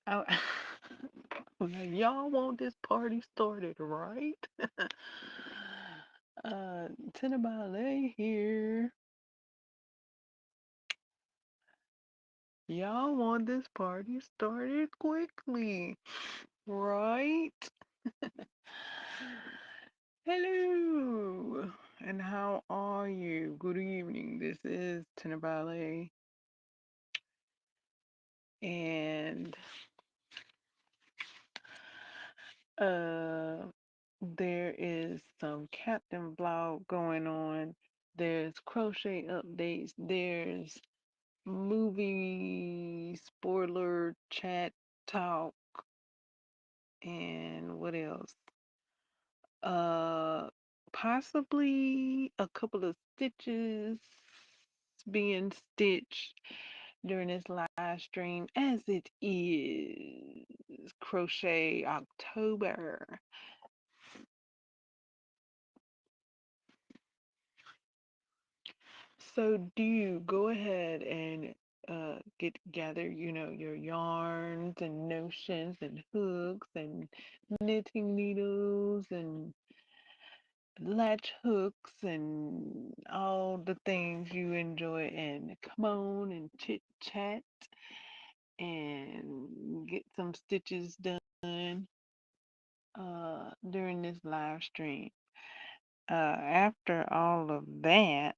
I, y'all want this party started, right? Tenor Ballet here. Y'all want this party started quickly, right? Hello, and how are you? Good evening. This is Tenor Ballet, and uh, there is some Captain Vlog going on. There's crochet updates. There's movie spoiler chat talk, and what else? Uh, Possibly a couple of stitches being stitched during this live stream, as it is Crochet October. So do you go ahead and get gather, your yarns and notions and hooks and knitting needles and latch hooks and all the things you enjoy, and come on and chit chat and get some stitches done during this live stream. After all of that,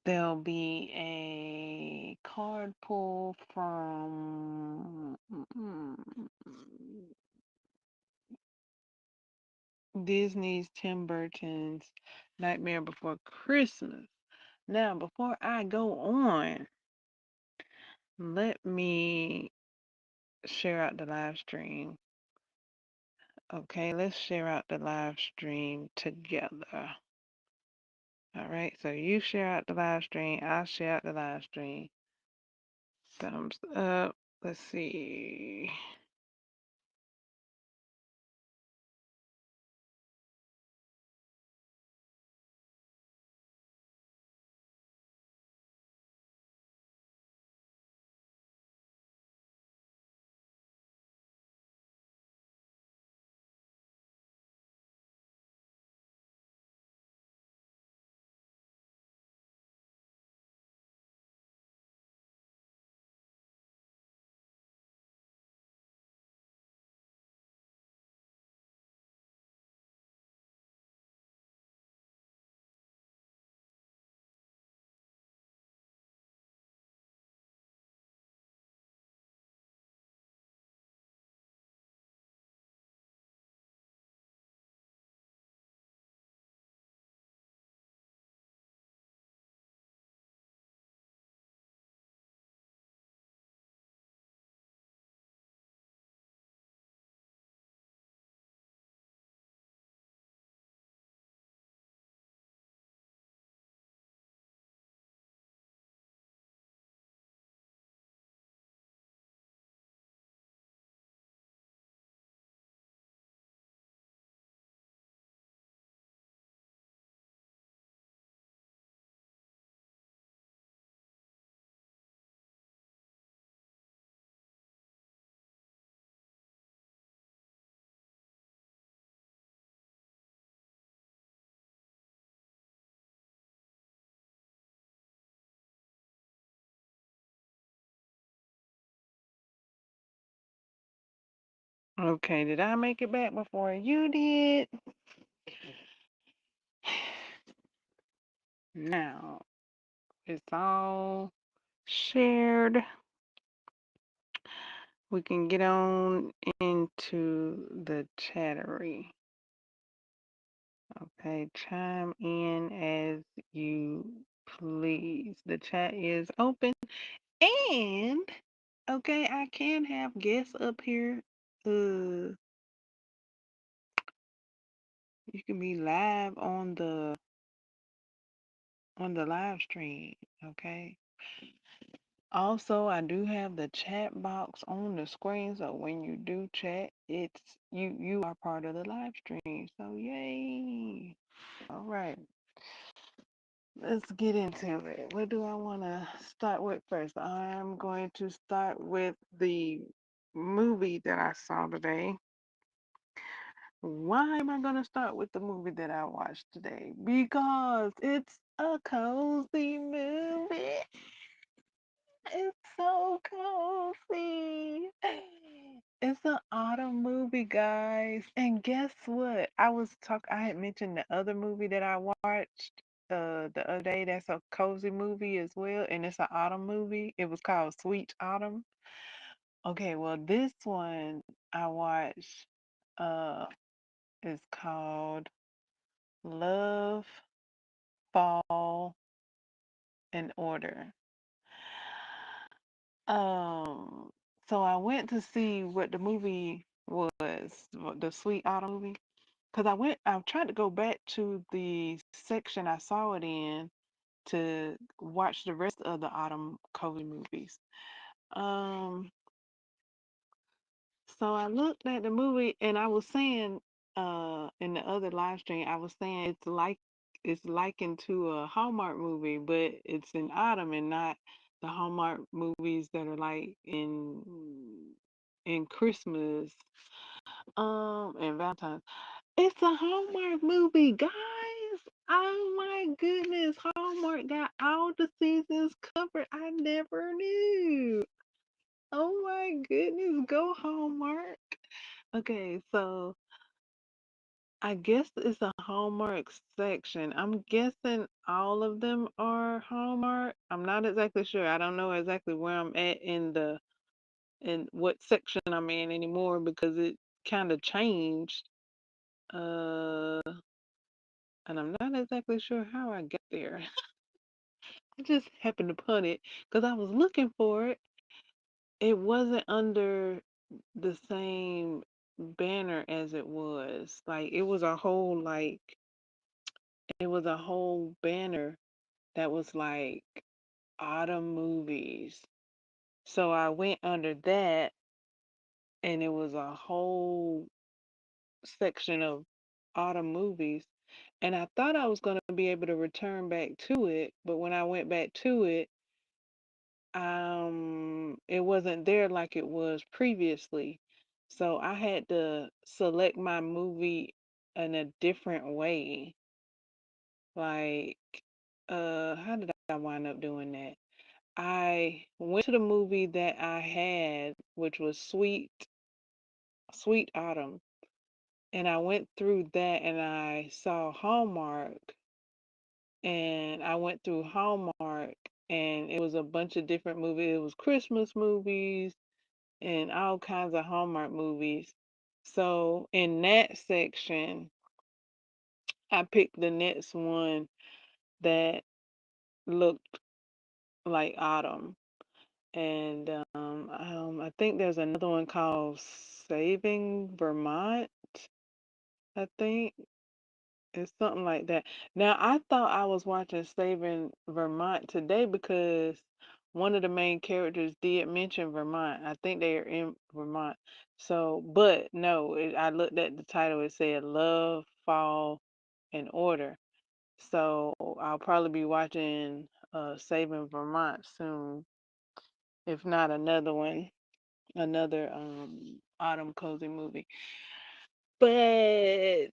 there'll be a card pull from Disney's Tim Burton's Nightmare Before Christmas. Now, before I go on, let me share out the live stream. Okay, let's share out the live stream together. All right, so you share out the live stream, I'll share out the live stream. Thumbs up. Let's see. Okay, did I make it back before you did? Now, it's all shared. We can get on into the chattery. Okay, chime in as you please. The chat is open. And okay, I can have guests up here. Uh, you can be live on the live stream. Okay. Also, I do have the chat box on the screen, so when you do chat, it's you are part of the live stream. So yay! All right. let's get into it. What do I want to start with first? I'm going to start with the movie that I saw today. Why am I going to start with the movie that I watched today? Because it's a cozy movie. It's so cozy. It's an autumn movie, guys. And guess what? I had mentioned the other movie that I watched the other day. That's a cozy movie as well, and it's an autumn movie. It was called Sweet Autumn. Okay, well, this one I watched uh is called Love, Fall, and Order. Um, so I went to see what the movie was, the Sweet Autumn movie, because I tried to go back to the section I saw it in to watch the rest of the Autumn cozy movies. Um, so I looked at the movie and I was saying, in the other live stream, I was saying it's likened to a Hallmark movie, but it's in autumn and not the Hallmark movies that are like in Christmas, and Valentine's. It's a Hallmark movie, guys. Oh my goodness, Hallmark got all the seasons covered. I never knew. Oh my goodness, go Hallmark. Okay, so I guess it's a Hallmark section. I'm guessing all of them are Hallmark. I'm not exactly sure. I don't know exactly where I'm at in what section I'm in anymore because it kind of changed. Uh, and I'm not exactly sure how I got there. I just happened to put it because I was looking for it. It wasn't under the same banner as it was. Like it was a whole banner that was like autumn movies. So I went under that and it was a whole section of autumn movies. And I thought I was going to be able to return back to it, but when I went back to it, it wasn't there like it was previously. So I had to select my movie in a different way. Like, how did I wind up doing that? I went to the movie that I had, which was Sweet Autumn, and I went through that and I saw Hallmark, and I went through Hallmark, and it was a bunch of different movies. It was Christmas movies and all kinds of Hallmark movies. So in that section, I picked the next one that looked like autumn. And I think there's another one called Saving Vermont. I think it's something like that. Now I thought I was watching Saving Vermont today because one of the main characters did mention Vermont. I think they are in Vermont. So, but no, I looked at the title. It said Love, Fall, and Order. So I'll probably be watching Saving Vermont soon, if not another one, another autumn cozy movie. But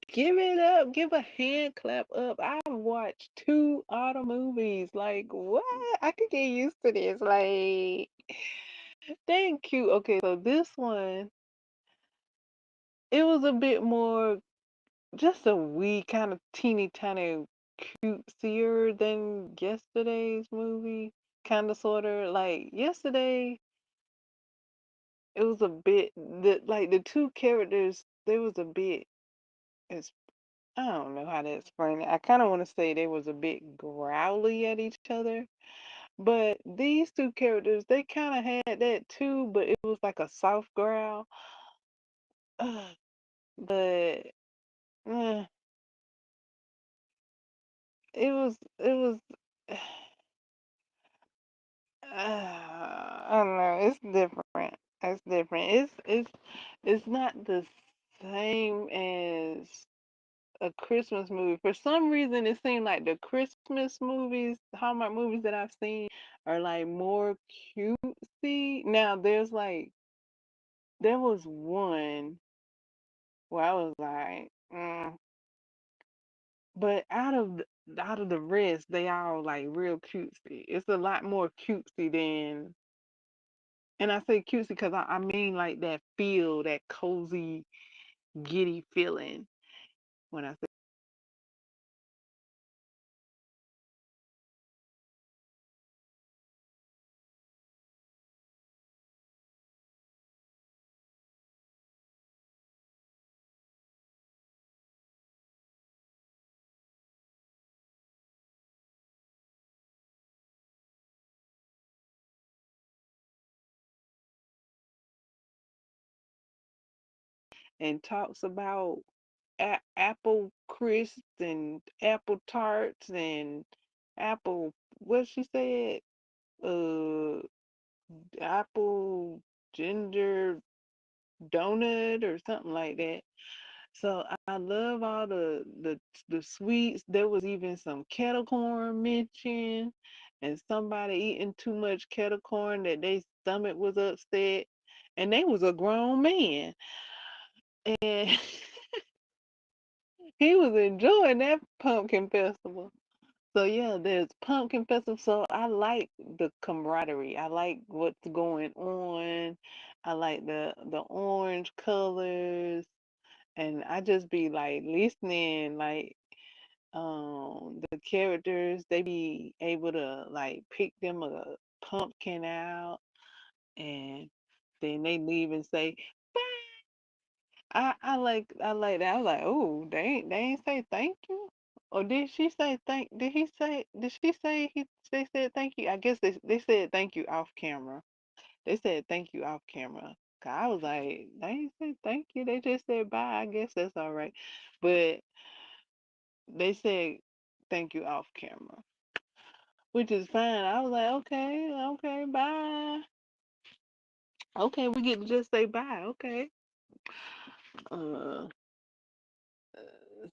give it up, give a hand clap up. I've watched two autumn movies. Like what? I could get used to this. Like thank you. Okay, so this one it was a bit more just a wee kind of teeny tiny cutesier than yesterday's movie. Kind of sort of like yesterday it was a bit the two characters there was a bit it's I don't know how to explain it. I kind of want to say they was a bit growly at each other, but these two characters they kind of had that too, but it was like a soft growl. But uh, it was I don't know. It's different. It's different. It's not the same as a Christmas movie. For some reason, it seemed like the Christmas movies, Hallmark movies that I've seen, are like more cutesy. Now, there was one where I was like, but out of the rest, they all like real cutesy. It's a lot more cutesy than, and I say cutesy because I mean like that feel, that cozy, giddy feeling when I say. And talks about apple crisps and apple tarts and apple, what she said, uh, apple ginger donut or something like that. So I love all the sweets. There was even some kettle corn mentioned, and somebody eating too much kettle corn that their stomach was upset, and they was a grown man, and he was enjoying that pumpkin festival. So yeah, there's pumpkin festival. So I like the camaraderie. I like what's going on. I like the orange colors, and I just be like listening, like the characters. They be able to like pick them a pumpkin out, and then they leave and say, I like that. I was like, oh, they ain't say thank you. Or did she say thank? Did she say they said thank you? I guess they said thank you off camera. They said thank you off camera. 'Cause I was like, they ain't said thank you. They just said bye. I guess that's all right. But they said thank you off camera, which is fine. I was like, okay, okay, bye. Okay, we get to just say bye. Okay. Uh,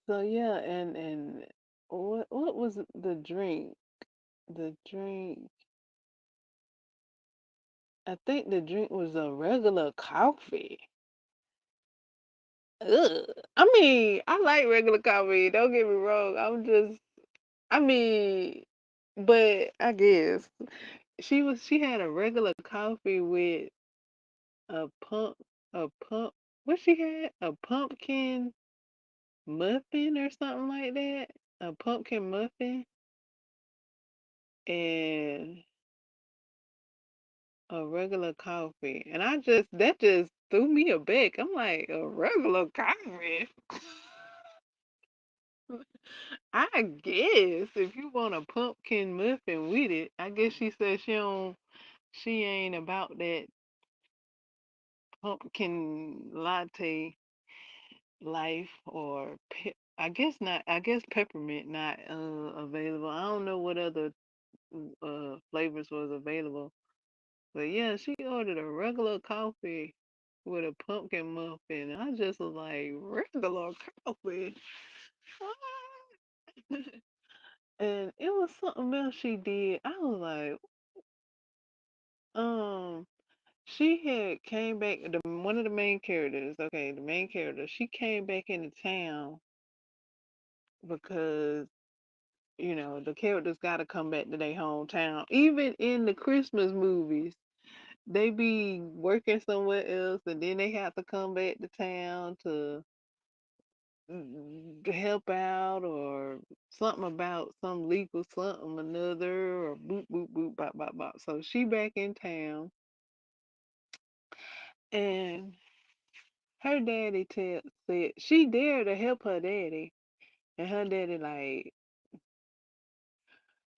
so yeah, and what was the drink? The drink, I think the drink was a regular coffee. Ugh. I mean, I like regular coffee. Don't get me wrong. I mean, but I guess she had a regular coffee with a pump, a pump. What she had? A pumpkin muffin or something like that. A pumpkin muffin and a regular coffee. And that just threw me aback. I'm like, a regular coffee. I guess if you want a pumpkin muffin with it, I guess she said she ain't about that pumpkin latte life or I guess not. I guess peppermint not available. I don't know what other flavors was available. But yeah, she ordered a regular coffee with a pumpkin muffin. I just was like, regular coffee. And it was something else she did. I was like, um, she had came back. One of the main characters, okay, the main character, she came back into town because the characters got to come back to their hometown. Even in the Christmas movies, they be working somewhere else, and then they have to come back to town to help out or something about some legal something another or boop boop boop bop bop bop. So she back in town, and her daddy said she dared to help her daddy, and her daddy like,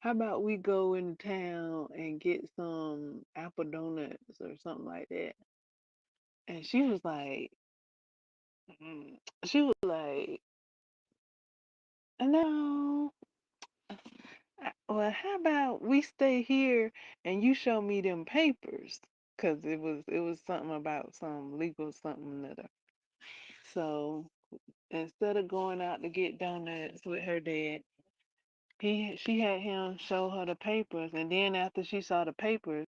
how about we go into town and get some apple donuts or something like that? And she was like, she was like, no. Well, how about we stay here and you show me them papers? Cause it was something about some legal something or other. So instead of going out to get donuts with her dad, she had him show her the papers, and then after she saw the papers,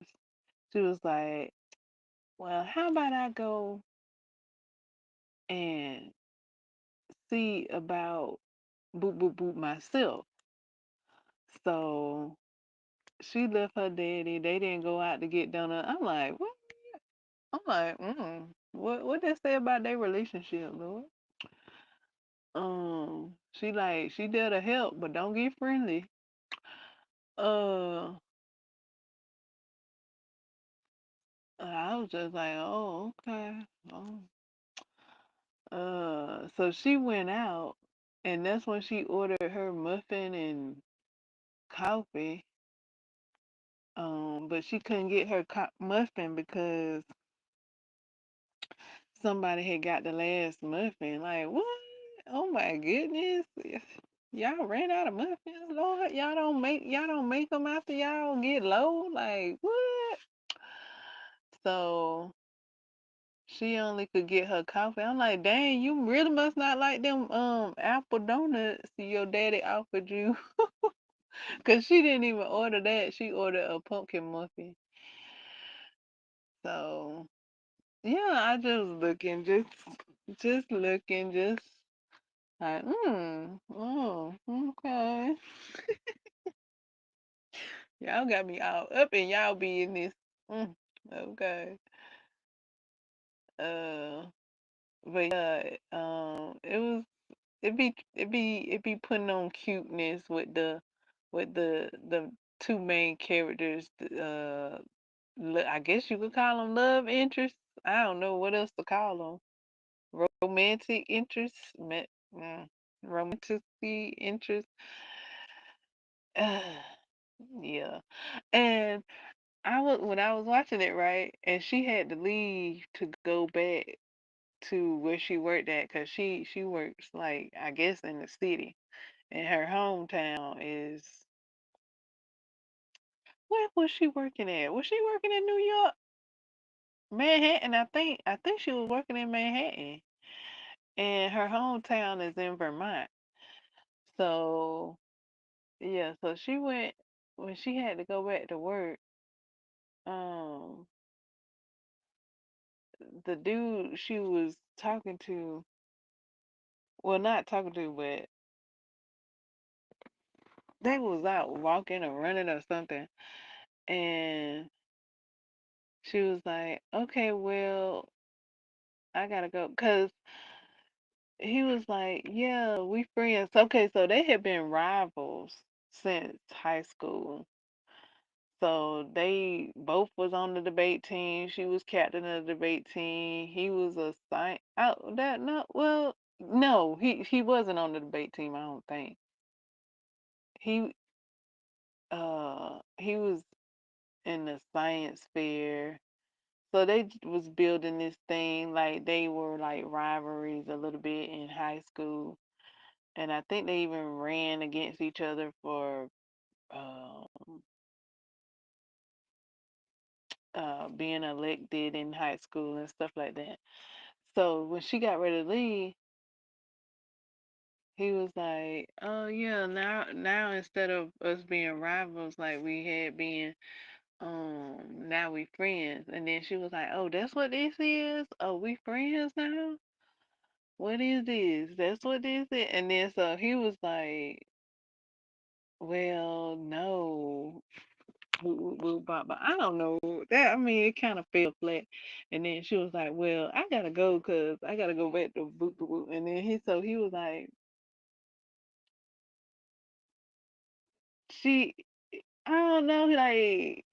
she was like, "Well, how about I go and see about boop boop boop myself?" So she left her daddy. They didn't go out to get donuts. I'm like, what? I'm like, what they say about their relationship, Lord? She there to help, but don't get friendly. Uh, I was just like, oh, okay. Oh. So she went out, and that's when she ordered her muffin and coffee. But she couldn't get her muffin because somebody had got the last muffin. Like, what? Oh my goodness. Y'all ran out of muffins, Lord. Y'all don't make them after y'all get low. Like, what? So she only could get her coffee. I'm like, dang, you really must not like them apple donuts your daddy offered you. Cause she didn't even order that. She ordered a pumpkin muffin. So yeah, I just looking, just like, oh, okay. Y'all got me all up in y'all business. Mm, okay. Uh, but yeah, it be putting on cuteness with the two main characters. I guess you could call them love interests. I don't know what else to call them. Romantic interests, romantic interests. Yeah, and when I was watching it, right, and she had to leave to go back to where she worked at, cause she works, like, I guess, in the city, and her hometown is, where was she working at? Was she working in New York, Manhattan? I think she was working in Manhattan, and her hometown is in Vermont. So yeah, so she went when she had to go back to work. Um, the dude she was talking to, well, not talking to, but they was out walking or running or something, and she was like, "Okay, well, I gotta go," cause he was like, "Yeah, we friends." Okay, so they had been rivals since high school. So they both was on the debate team. She was captain of the debate team. He was a science. Oh, that no, well, no, he wasn't on the debate team. I don't think he he was in the science fair. So they was building this thing, like they were like rivalries a little bit in high school, and I think they even ran against each other for um, being elected in high school and stuff like that. So when she got ready to leave, he was like, "Oh yeah, now instead of us being rivals like we had been, now we friends." And then she was like, "Oh, that's what this is? Oh, we friends now? What is this? That's what this is?" And then so he was like, "Well, no." But I don't know that. I mean, it kind of fell flat. And then she was like, "Well, I gotta go because I gotta go back to boot boot boot." And then he was like, "She, I don't know, like,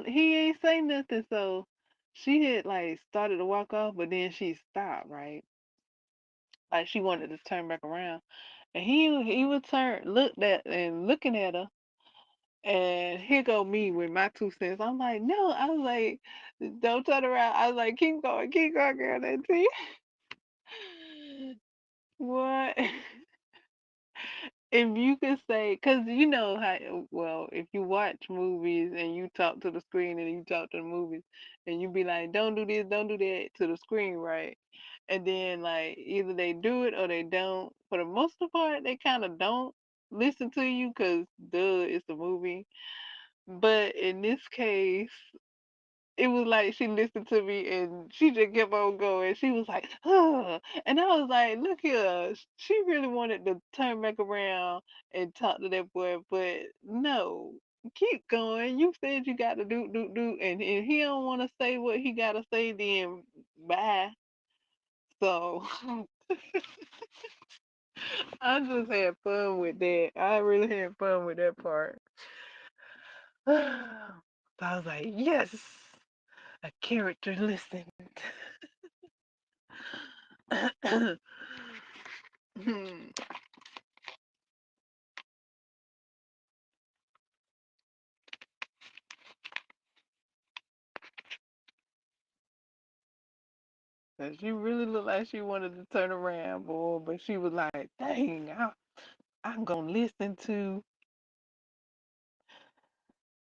he ain't say nothing." So she had like started to walk off, but then she stopped, right? Like she wanted to turn back around, and he would turn, looked at and looking at her. And here go me with my 2 cents. I'm like, no, I was like, don't turn around. I was like, keep going, girl. That tea. What? If you could say, because you know how, well, if you watch movies and you talk to the screen and you talk to the movies and you be like, don't do this, don't do that to the screen, right? And then, like, either they do it or they don't. For the most part, they kind of don't listen to you because, duh, it's a movie. But in this case, it was like she listened to me and she just kept on going. She was like, "Huh," and I was like, look here, she really wanted to turn back around and talk to that boy, but no, keep going. You said you got to do, and if he don't want to say what he got to say, then bye. So I just had fun with that. I really had fun with that part. So I was like, yes, a character listened. And she really looked like she wanted to turn around, boy, but she was like, dang, I'm gonna listen to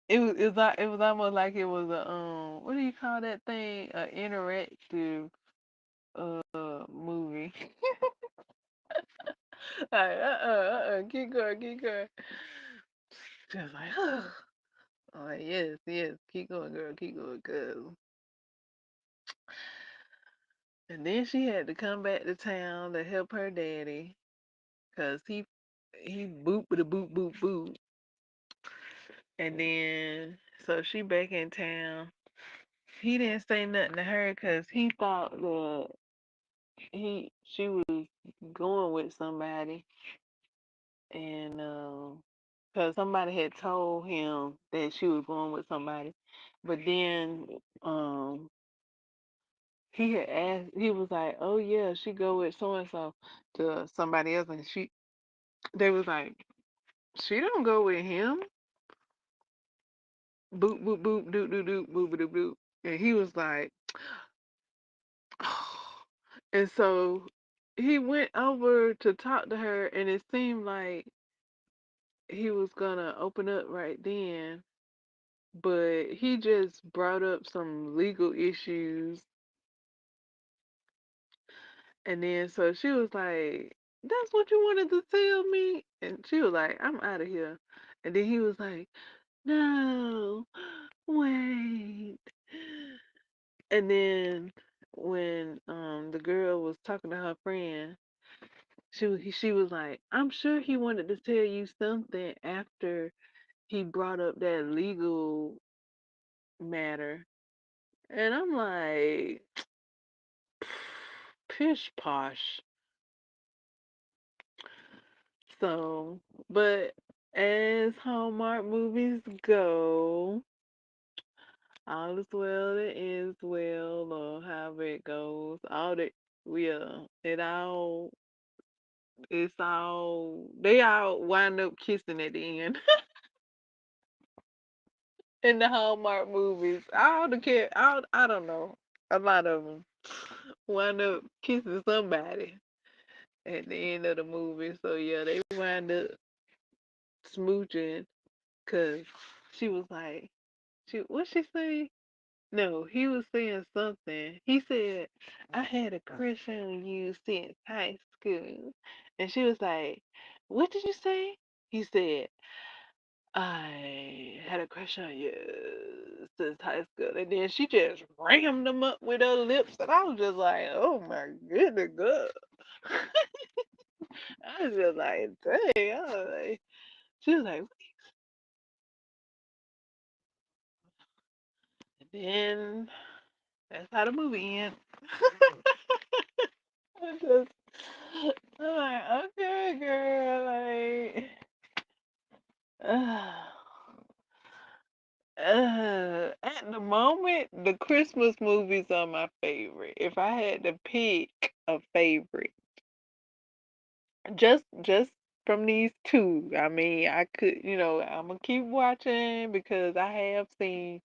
it was almost like it was a what do you call that thing? A interactive movie. Like, keep going, keep going. She was like, oh, I'm like, yes, yes, keep going, girl, keep going, girl. And then she had to come back to town to help her daddy, cause he boop with a boop boop boop. And then so she back in town. He didn't say nothing to her because he thought that she was going with somebody, and because somebody had told him that she was going with somebody, but then um he had asked. He was like, "Oh yeah, she go with so and so to somebody else," and they was like, "She don't go with him." Boop boop boop doop doop doop boop doop doop, and he was like. And so he went over to talk to her, and it seemed like he was gonna open up right then, but he just brought up some legal issues. And then so she was like, "That's what you wanted to tell me?" And she was like, "I'm out of here." And then he was like, "No, wait." And then when the girl was talking to her friend, she was like, I'm sure he wanted to tell you something after he brought up that legal matter. And I'm like, pish posh. So, but as Hallmark movies go, all is well that is well, or however it goes. Yeah, they all wind up kissing at the end. In the Hallmark movies. I don't know. A lot of them wind up kissing somebody at the end of the movie. So yeah, they wind up smooching because she was like, what she say? No, he was saying something. He said, I had a crush on you since high school. And she was like, what did you say? He said, I had a crush on you since high school. And then she just rammed them up with her lips. And I was just like, oh my goodness, God. I was just like, dang. I was like, she was like, and then that's how the movie ends. I just, I'm like, okay, girl. Like, uh, at the moment, the Christmas movies are my favorite. If I had to pick a favorite, just from these two, I mean, I could, I'm gonna keep watching because I have seen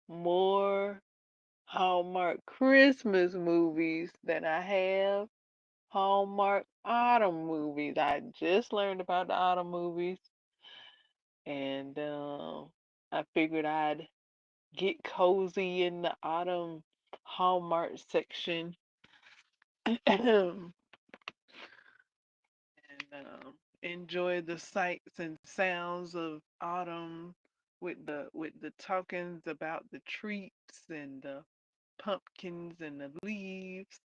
more Hallmark Christmas movies than I have Hallmark autumn movies. I just learned about the autumn movies, and I figured I'd get cozy in the autumn Hallmark section and enjoy the sights and sounds of autumn with the talkings about the treats and the pumpkins and the leaves.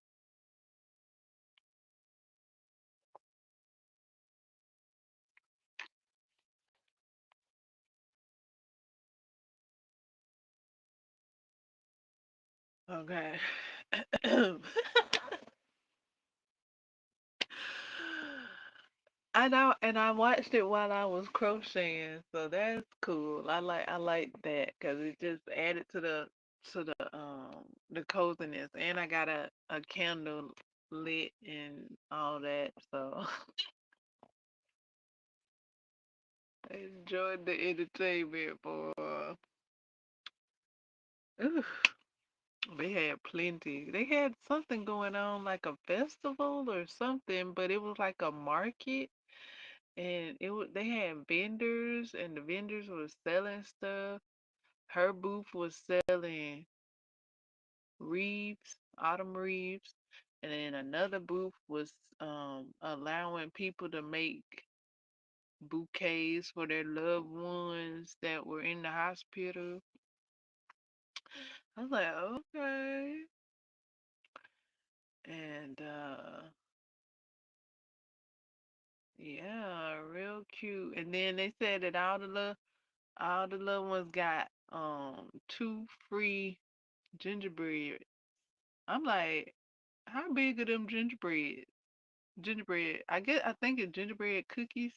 Okay. I know, and I watched it while I was crocheting, so that's cool. I like that because it just added to the coziness, and I got a candle lit and all that, so I enjoyed the entertainment, boy. Oof, they had plenty. They had something going on like a festival or something, but it was like a market. And they had vendors, and the vendors were selling stuff. Her booth was selling wreaths, autumn wreaths, and then another booth was allowing people to make bouquets for their loved ones that were in the hospital. I was like, okay, and yeah, real cute. And then they said that all the little ones got two free gingerbread. I'm like, how big are them gingerbread? Gingerbread. I think it's gingerbread cookies.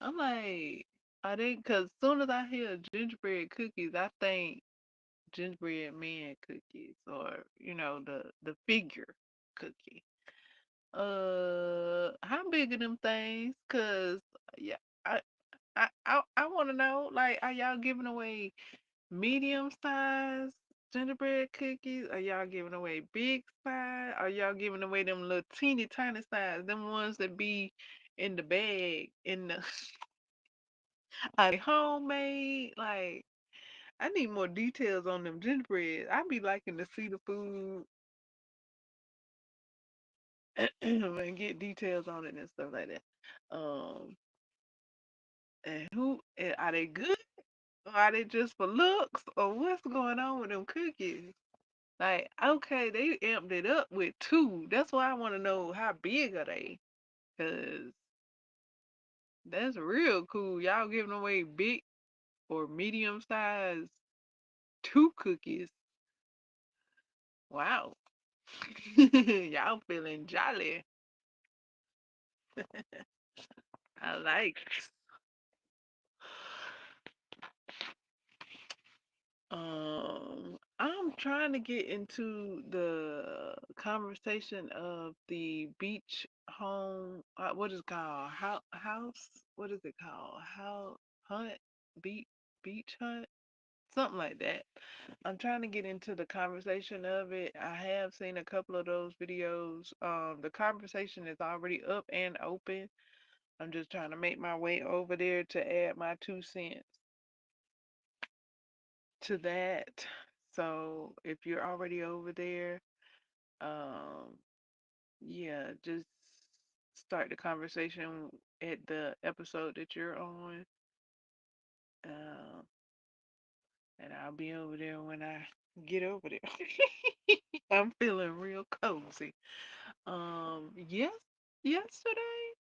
I'm like, are they? Cause soon as I hear gingerbread cookies, I think gingerbread man cookies, or the figure cookie. How big are them things? Cause yeah, I I want to know. Like, are y'all giving away medium size gingerbread cookies? Are y'all giving away big size? Are y'all giving away them little teeny tiny size? Them ones that be in the bag in the are they homemade? Like, I need more details on them gingerbread. I be liking to see the food and get details on it and stuff like that. And are they good? Or are they just for looks? Or what's going on with them cookies? Like, okay, they amped it up with two. That's why I want to know how big are they? Cause that's real cool. Y'all giving away big or medium size two cookies. Wow. Y'all feeling jolly. I like. I'm trying to get into the conversation of the beach home. What is it called? House? What is it called? How hunt? Beach beach hunt? Something like that. I'm trying to get into the conversation of it. I have seen a couple of those videos. The conversation is already up and open. I'm just trying to make my way over there to add my 2 cents to that. So if you're already over there, um, yeah, just start the conversation at the episode that you're on, uh, and I'll be over there when I get over there. I'm feeling real cozy. Yes, yesterday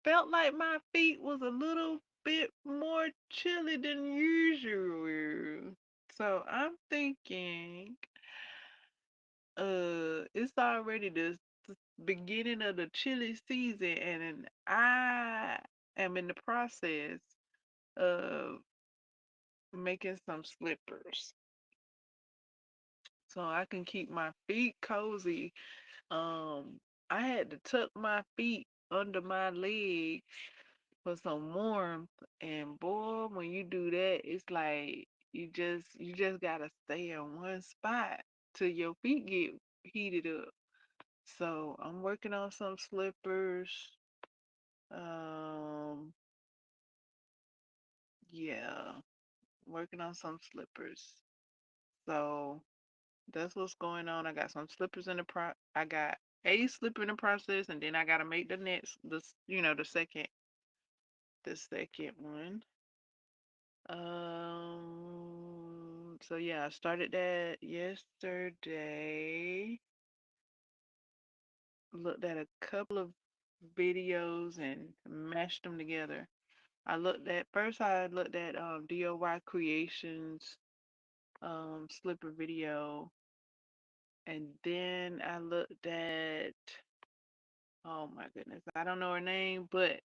felt like my feet was a little bit more chilly than usual. So I'm thinking, it's already the beginning of the chilly season, and then I am in the process of making some slippers so I can keep my feet cozy. I had to tuck my feet under my legs for some warmth, and boy, when you do that, it's like you just gotta stay in one spot till your feet get heated up. So I'm working on some slippers. Um, yeah, working on some slippers. So that's what's going on. I got some slippers in the I got a slipper in the process, and then I gotta make the next, the second one. So yeah, I started that yesterday. Looked at a couple of videos and mashed them together. I looked at DIY Creations slipper video, and then I looked at, oh my goodness, I don't know her name, but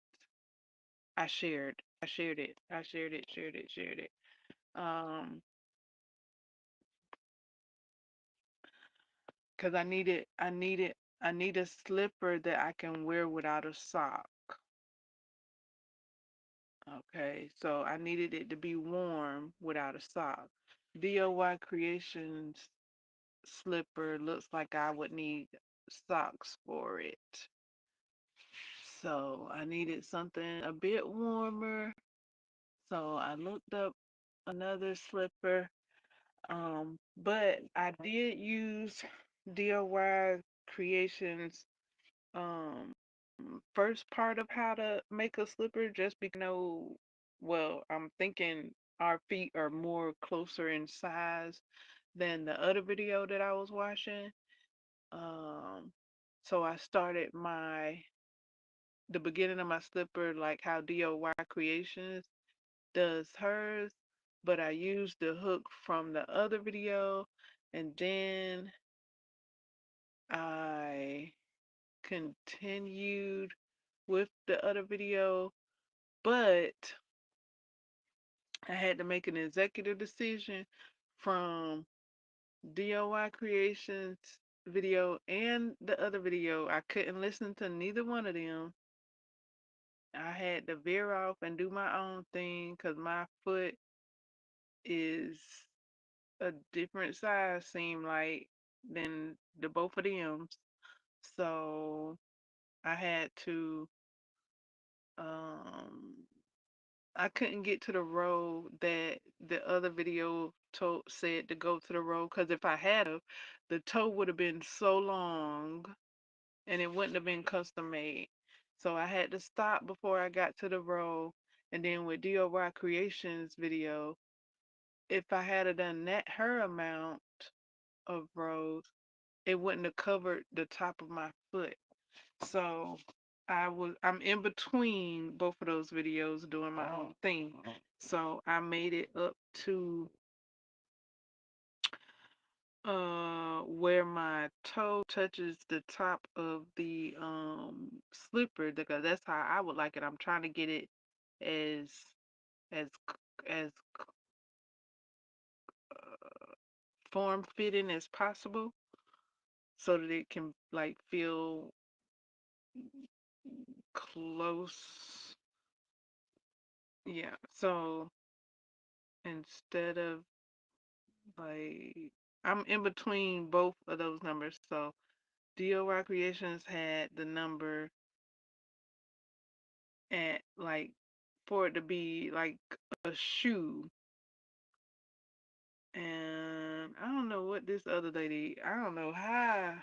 I shared it. Um, because I need a slipper that I can wear without a sock. Okay, so I needed it to be warm without a sock. DIY Creations slipper looks like I would need socks for it. So I needed something a bit warmer. So I looked up another slipper. But I did use DIY Creations first part of how to make a slipper just because I know, well, I'm thinking our feet are more closer in size than the other video that I was watching. Um, so I started the beginning of my slipper like how DIY Creations does hers, but I used the hook from the other video, and then I continued with the other video, but I had to make an executive decision from DIY Creations video and the other video. I couldn't listen to neither one of them. I had to veer off and do my own thing because my foot is a different size, seem like, than the both of them. So I had to um I couldn't get to the row that the other video told said to go to the row because if I had of, the toe would have been so long and it wouldn't have been custom made. So I had to stop before I got to the row. And then with DIY Creations video, if I had a done that her amount of rows, it wouldn't have covered the top of my foot. So I'm in between both of those videos doing my own thing. So I made it up to where my toe touches the top of the slipper because that's how I would like it. I'm trying to get it as as as form fitting as possible so that it can like feel close. Yeah. So instead of like I'm in between both of those numbers. So DOY Creations had the number at like for it to be like a shoe. And I don't know what this other lady, I don't know how.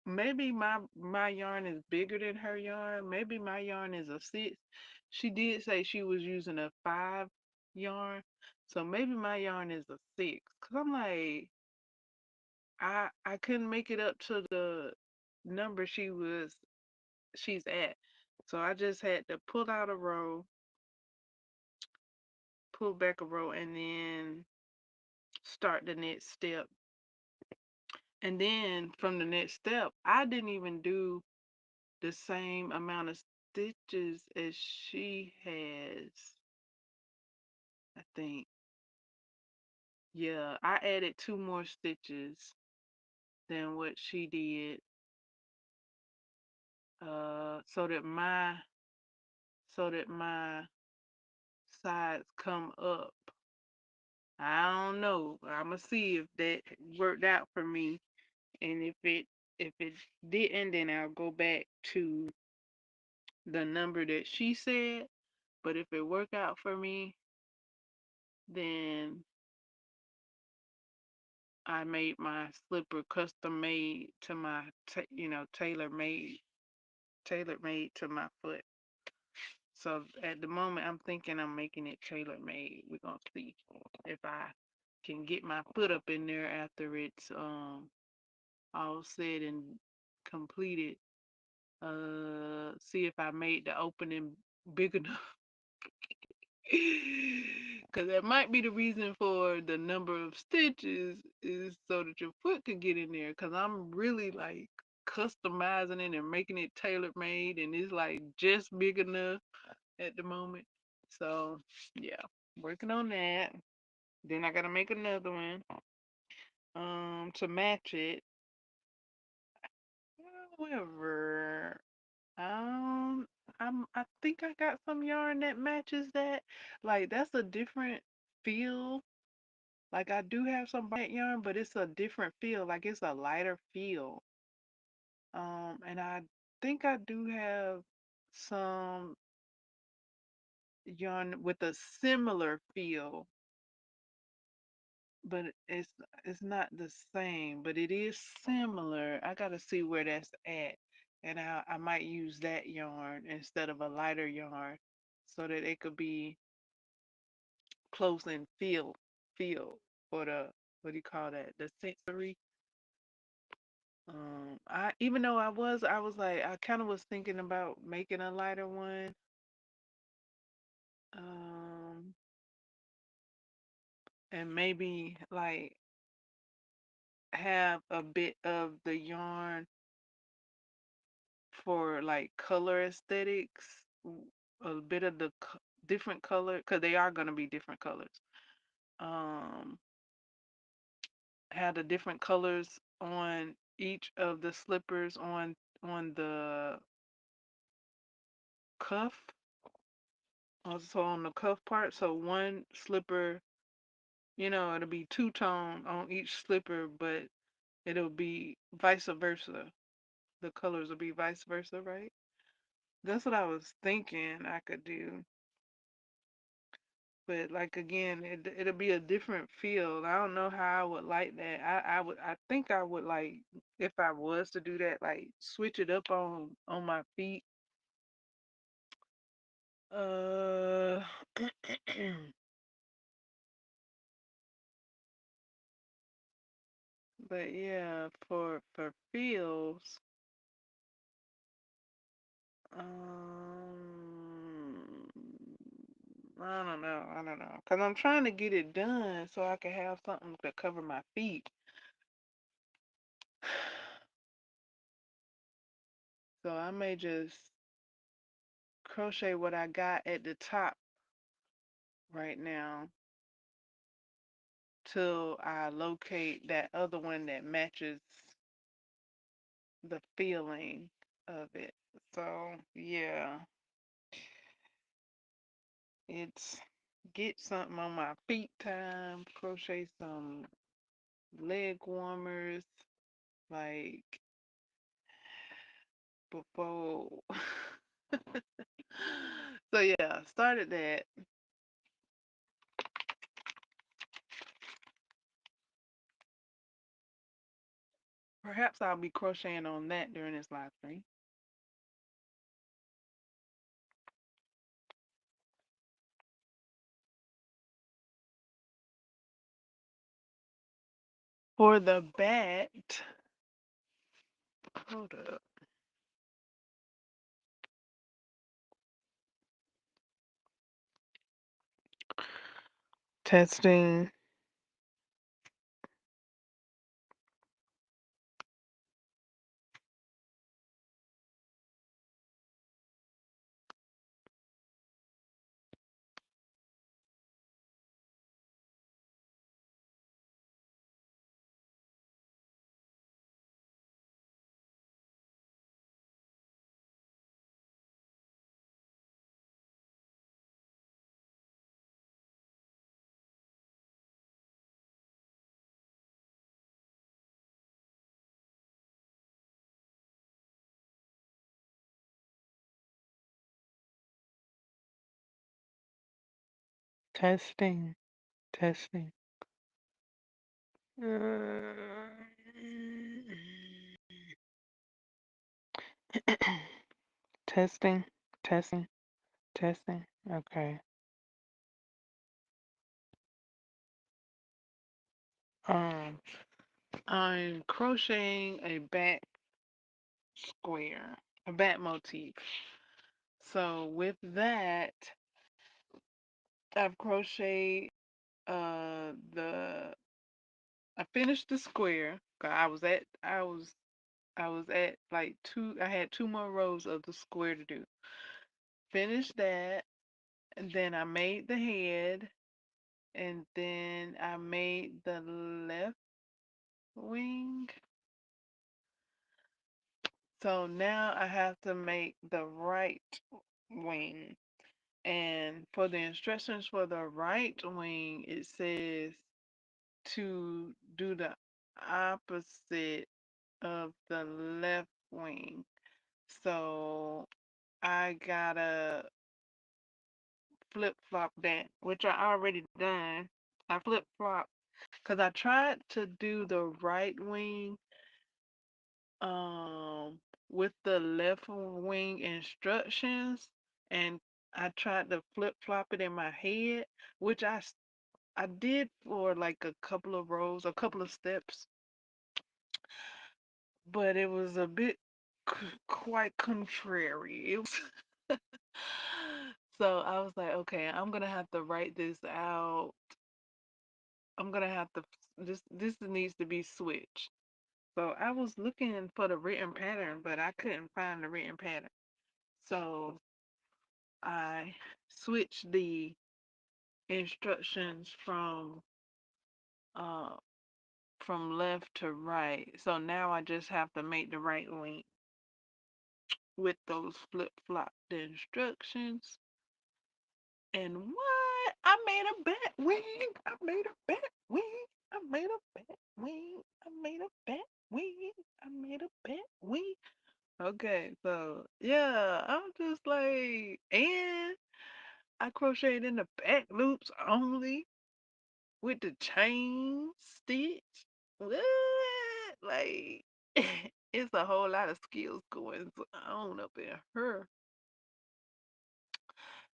Maybe my yarn is bigger than her yarn. Maybe my yarn is a 6. She did say she was using a 5 yarn. So maybe my yarn is a 6. Cause I'm like, I couldn't make it up to the number she's at. So I just had to pull out a row, pull back a row, and then start the next step. And then from the next step, I didn't even do the same amount of stitches as she has, I think. Yeah, I added 2 more stitches than what she did, so that my sides come up. I don't know. I'ma see if that worked out for me And if it didn't, then I'll go back to the number that she said. But if it work out for me, then I made my slipper custom made to my, tailor made to my foot. So at the moment, I'm thinking I'm making it tailor made. We're gonna see if I can get my foot up in there after it's all said and completed. See if I made the opening big enough. Because that might be the reason for the number of stitches is so that your foot can get in there. Because I'm really like customizing it and making it tailor made, and it's like just big enough at the moment. So yeah, working on that. Then I gotta make another one to match it. However, um I think I got some yarn that matches that. Like that's a different feel. Like I do have some yarn, but it's a different feel. Like it's a lighter feel. And I think I do have some yarn with a similar feel, but it's not the same, but it is similar. I gotta see where that's at, and I might use that yarn instead of a lighter yarn, so that it could be close in feel for the, what do you call that? The sensory. I even though I was like I kind of was thinking about making a lighter one, um, and maybe like have a bit of the yarn for like color aesthetics, a bit of the different color, because they are going to be different colors. Um, have the different colors on each of the slippers on the cuff, also on the cuff part. So one slipper, it'll be two-tone on each slipper, but it'll be vice versa. The colors will be vice versa, right? That's what I was thinking I could do. But like again, it'll be a different feel. I don't know how I would like that. I think I would like, if I was to do that, like switch it up on my feet. Uh but yeah, for feels, um I don't know. Cause I'm trying to get it done so I can have something to cover my feet. So I may just crochet what I got at the top right now till I locate that other one that matches the feeling of it. So yeah, it's get something on my feet time, crochet some leg warmers, like before. So yeah, started that. Perhaps I'll be crocheting on that during this live stream. For the bat, hold up. Testing. Testing, testing. Testing, testing, testing. Okay. Um, I'm crocheting a back square, a back motif. So with that, I've crocheted the I finished the square. 'Cause I was at like two. I had two more rows of the square to do. Finished that, and then I made the head, and then I made the left wing. So now I have to make the right wing. And for the instructions for the right wing, it says to do the opposite of the left wing. So I gotta flip flop that, which I already done. I flip flop because I tried to do the right wing um with the left wing instructions, and I tried to flip flop it in my head, which I did for like a couple of rows, a couple of steps, but it was a bit quite contrary. It was so I was like, okay, I'm gonna have to write this out. I'm gonna have to this needs to be switched. So I was looking for the written pattern, but I couldn't find the written pattern. So I switched the instructions uh from left to right. So now I just have to make the right link with those flip flop the instructions. And what? I made a bat wing. I made a bat wing. I made a bat wing. I made a bat wing. I made a bat wing. Okay, so yeah, I'm just like, and I crocheted in the back loops only with the chain stitch. What? Like, it's a whole lot of skills going on up in her.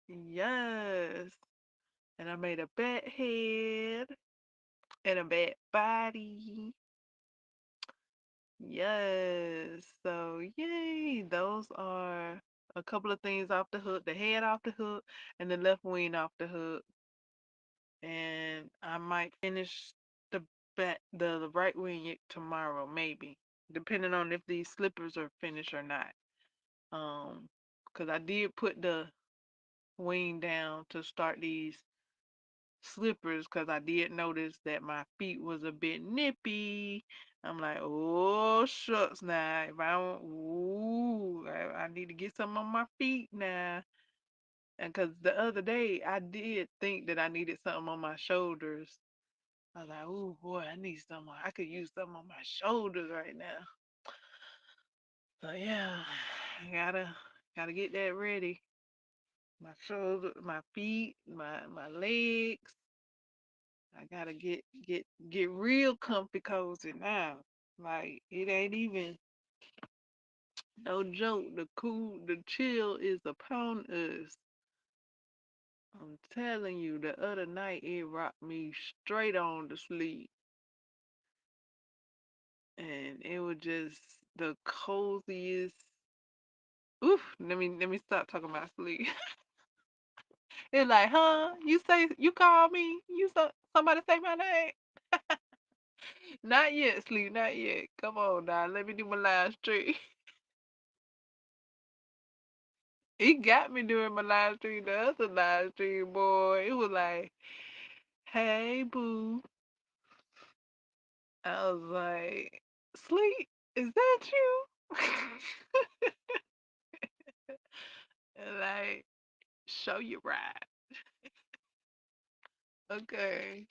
Yes. And I made a bat head and a bat body. Yes. So, yay. Those are a couple of things off the hook, the head off the hook and the left wing off the hook. And I might finish the the right wing tomorrow, maybe, depending on if these slippers are finished or not. Because I did put the wing down to start these slippers because I did notice that my feet was a bit nippy. I'm like, oh shucks now. If I don't, ooh, I need to get some on my feet now. And because the other day I did think that I needed something on my shoulders. I was like, oh boy, I need some. I could use something on my shoulders right now. So yeah, I gotta get that ready. My shoulder, my feet, my legs. I gotta get real comfy cozy now. Like it ain't even no joke. The chill is upon us. I'm telling you, the other night it rocked me straight on to sleep. And it was just the coziest. Oof, let me stop talking about sleep. It's like, huh? You call me? Somebody say my name? Not yet, sleep, not yet. Come on now, let me do my live stream. He got me doing my live stream, the other live stream, boy. It was like, hey, boo. I was like, sleep, is that you? And like, show you right. Okay.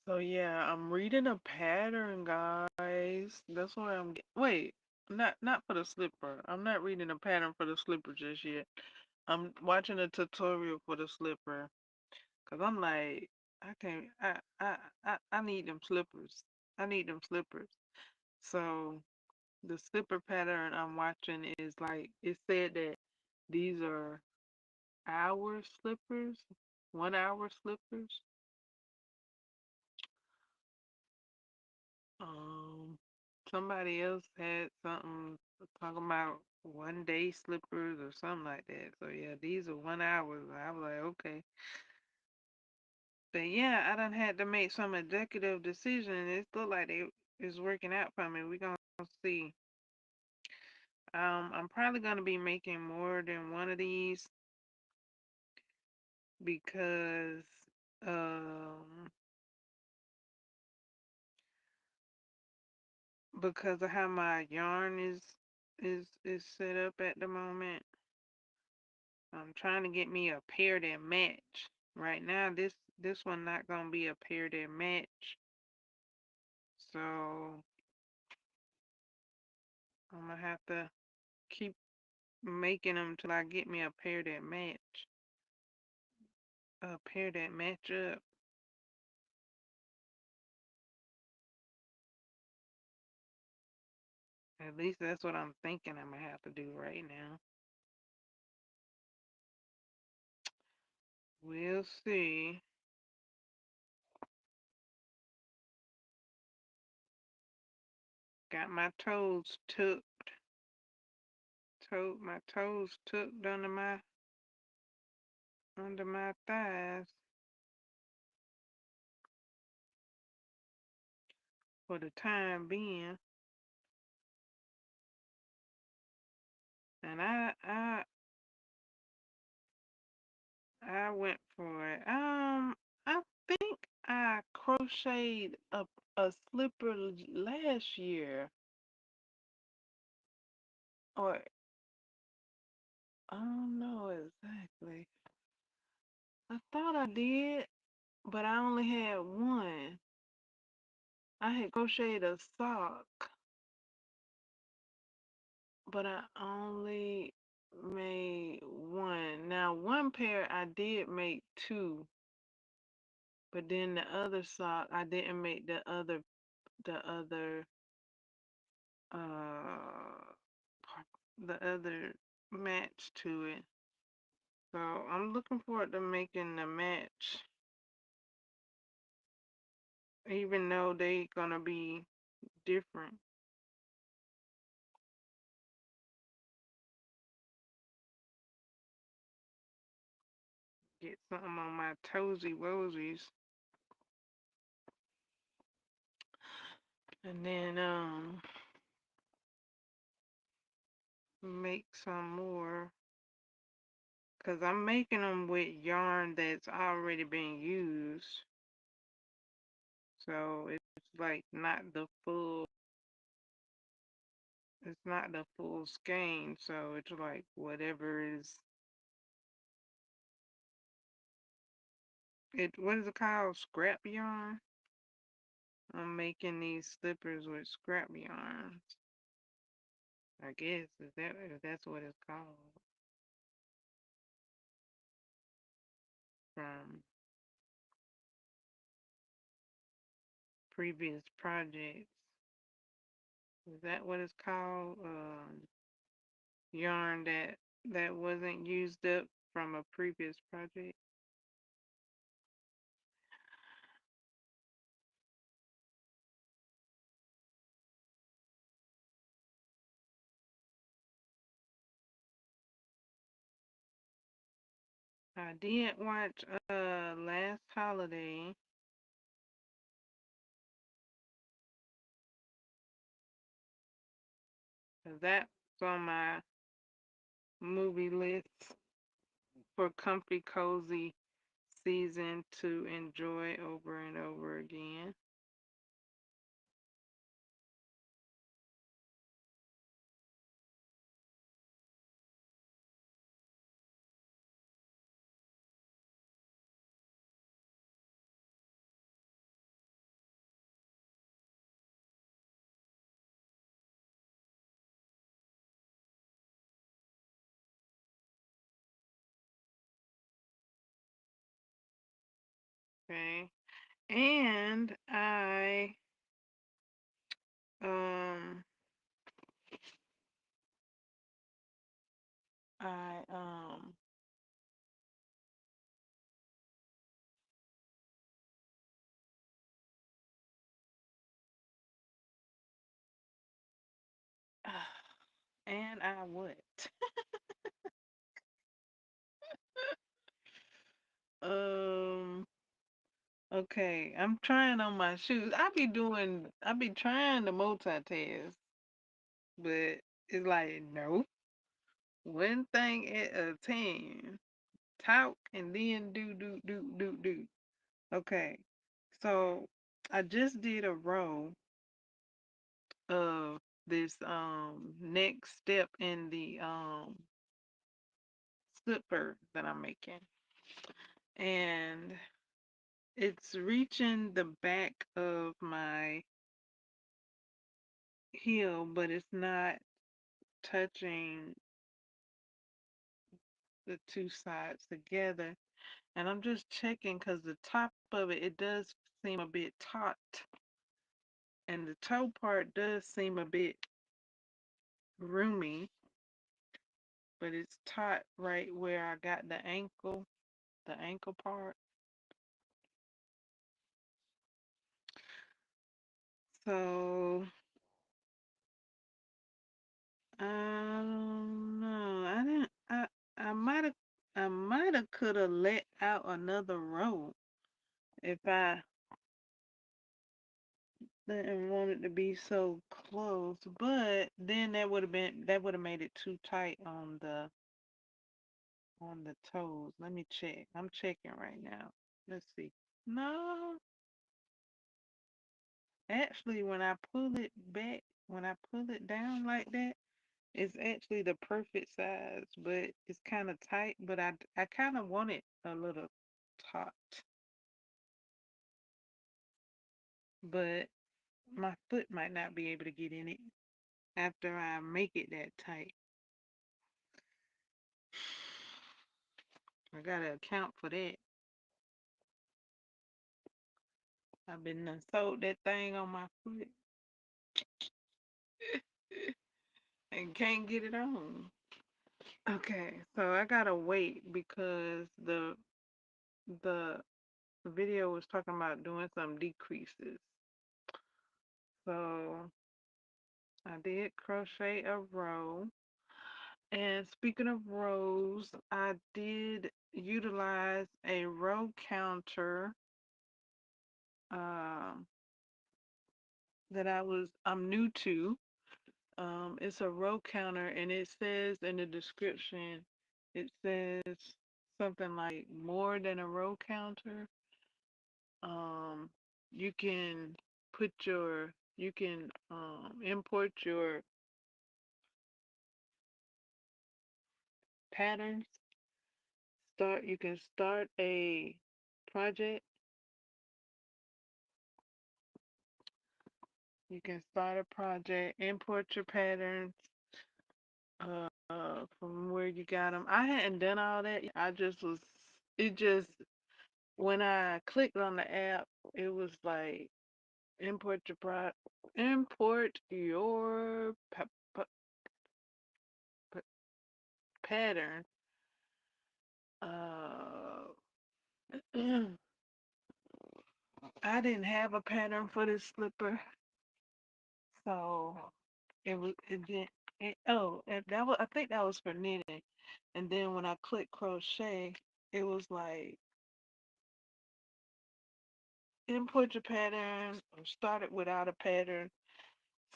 So yeah, I'm reading a pattern, guys. That's why wait, not for the slipper. I'm not reading a pattern for the slipper just yet. I'm watching a tutorial for the slipper because I'm like, I can't. I need them slippers. I need them slippers. So the slipper pattern I'm watching is like it said that these are hour slippers, 1 hour slippers. Um, Somebody else had something talking about 1 day slippers or something like that. So yeah, these are 1 hour. I was like, okay. But yeah, I done had to make some executive decision. It look like it is working out for me. We gonna see. I'm probably gonna be making more than one of these because um because of how my yarn is set up at the moment. I'm trying to get me a pair that match. Right now, this one not gonna be a pair that match. So I'm gonna have to keep making them till I get me a pair that match. A pair that match up. At least that's what I'm thinking I'm gonna have to do right now. We'll see. Got my toes tucked. My toes tucked under my thighs for the time being. And I went for it. I think I crocheted a slipper last year, or I don't know exactly. I thought I did, but I only had one. I had crocheted a sock, but I only made one. Now, one pair I did make two, but then the other sock I didn't make the other uh the other match to it. So I'm looking forward to making the match, even though they gonna be different. Get something on my toesy woesies, and then make some more. Cause I'm making them with yarn that's already been used, so it's like not the full. It's not the full skein, so it's like whatever is it. What is it called? Scrap yarn. I'm making these slippers with scrap yarns. I guess is that if that's what it's called from previous projects. Is that what it's called? Yarn that wasn't used up from a previous project. I did watch last holiday. That's on my movie list for comfy cozy season to enjoy over and over again. Okay. And um I and I what? Um okay, I'm trying on my shoes. I be trying to multitask, but it's like no. One thing at a time. Talk and then do. Okay. So I just did a row of this next step in the slipper that I'm making. And it's reaching the back of my heel, but it's not touching the two sides together. And I'm just checking because the top of it, it does seem a bit taut. And the toe part does seem a bit roomy, but it's taut right where I got the ankle part. So I don't know. I might have could have let out another row if I didn't want it to be so close. But then that would have made it too tight on the toes. Let me check. I'm checking right now. Let's see. No, actually, when I pull it down like that, it's actually the perfect size, but it's kind of tight. But I kind of want it a little taut, but my foot might not be able to get in it after I make it that tight. I gotta account for that. I've been done sewed that thing on my foot and can't get it on. Okay, so I gotta wait because the video was talking about doing some decreases. So I did crochet a row. And speaking of rows, I did utilize a row counter um, that I'm new to. It's a row counter, and it says in the description, it says something like more than a row counter. Um, you can you can import your patterns. You can start a project. You can start a project, import your patterns from where you got them. I hadn't done all that. It just, when I clicked on the app, it was like, import your import your pa- pattern. Uh, I didn't have a pattern for this slipper, so it didn't. And I think that was for knitting. And then when I clicked crochet, it was like import your pattern or start it without a pattern.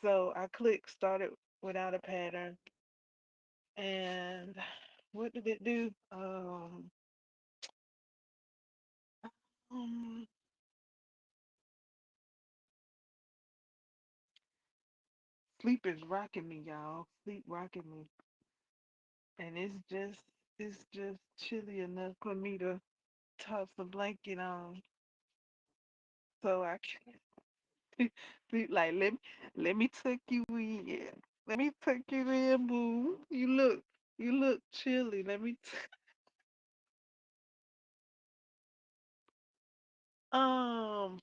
So I clicked started without a pattern. And what did it do? Um, Sleep is rocking me, y'all. Sleep rocking me. And it's just chilly enough for me to toss a blanket on. So I can sleep like let me tuck you in. Let me tuck you in, boo. You look chilly. Let me Um,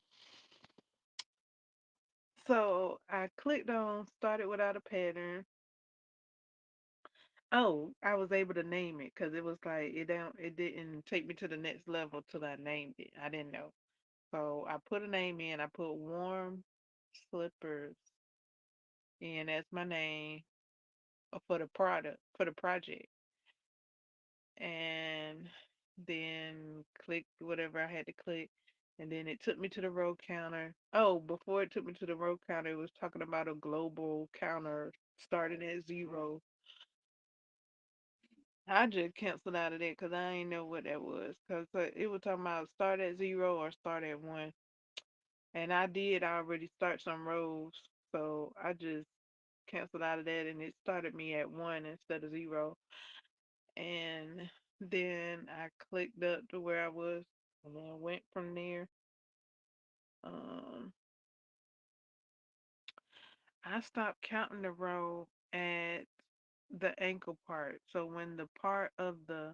so I clicked on started without a pattern. Oh, I was able to name it because it was like it didn't take me to the next level till I named it. I didn't know. So I put a name in, I put warm slippers in as my name for the product for the project. And then clicked whatever I had to click. And then it took me to the row counter. Oh, before it took me to the row counter, it was talking about a global counter starting at 0. I just canceled out of that because I ain't know what that was. Because it was talking about start at 0 or start at 1. And I did already start some rows. So I just canceled out of that and it started me at 1 instead of 0. And then I clicked up to where I was and then went from there. Um, I stopped counting the row at the ankle part. So when the part of the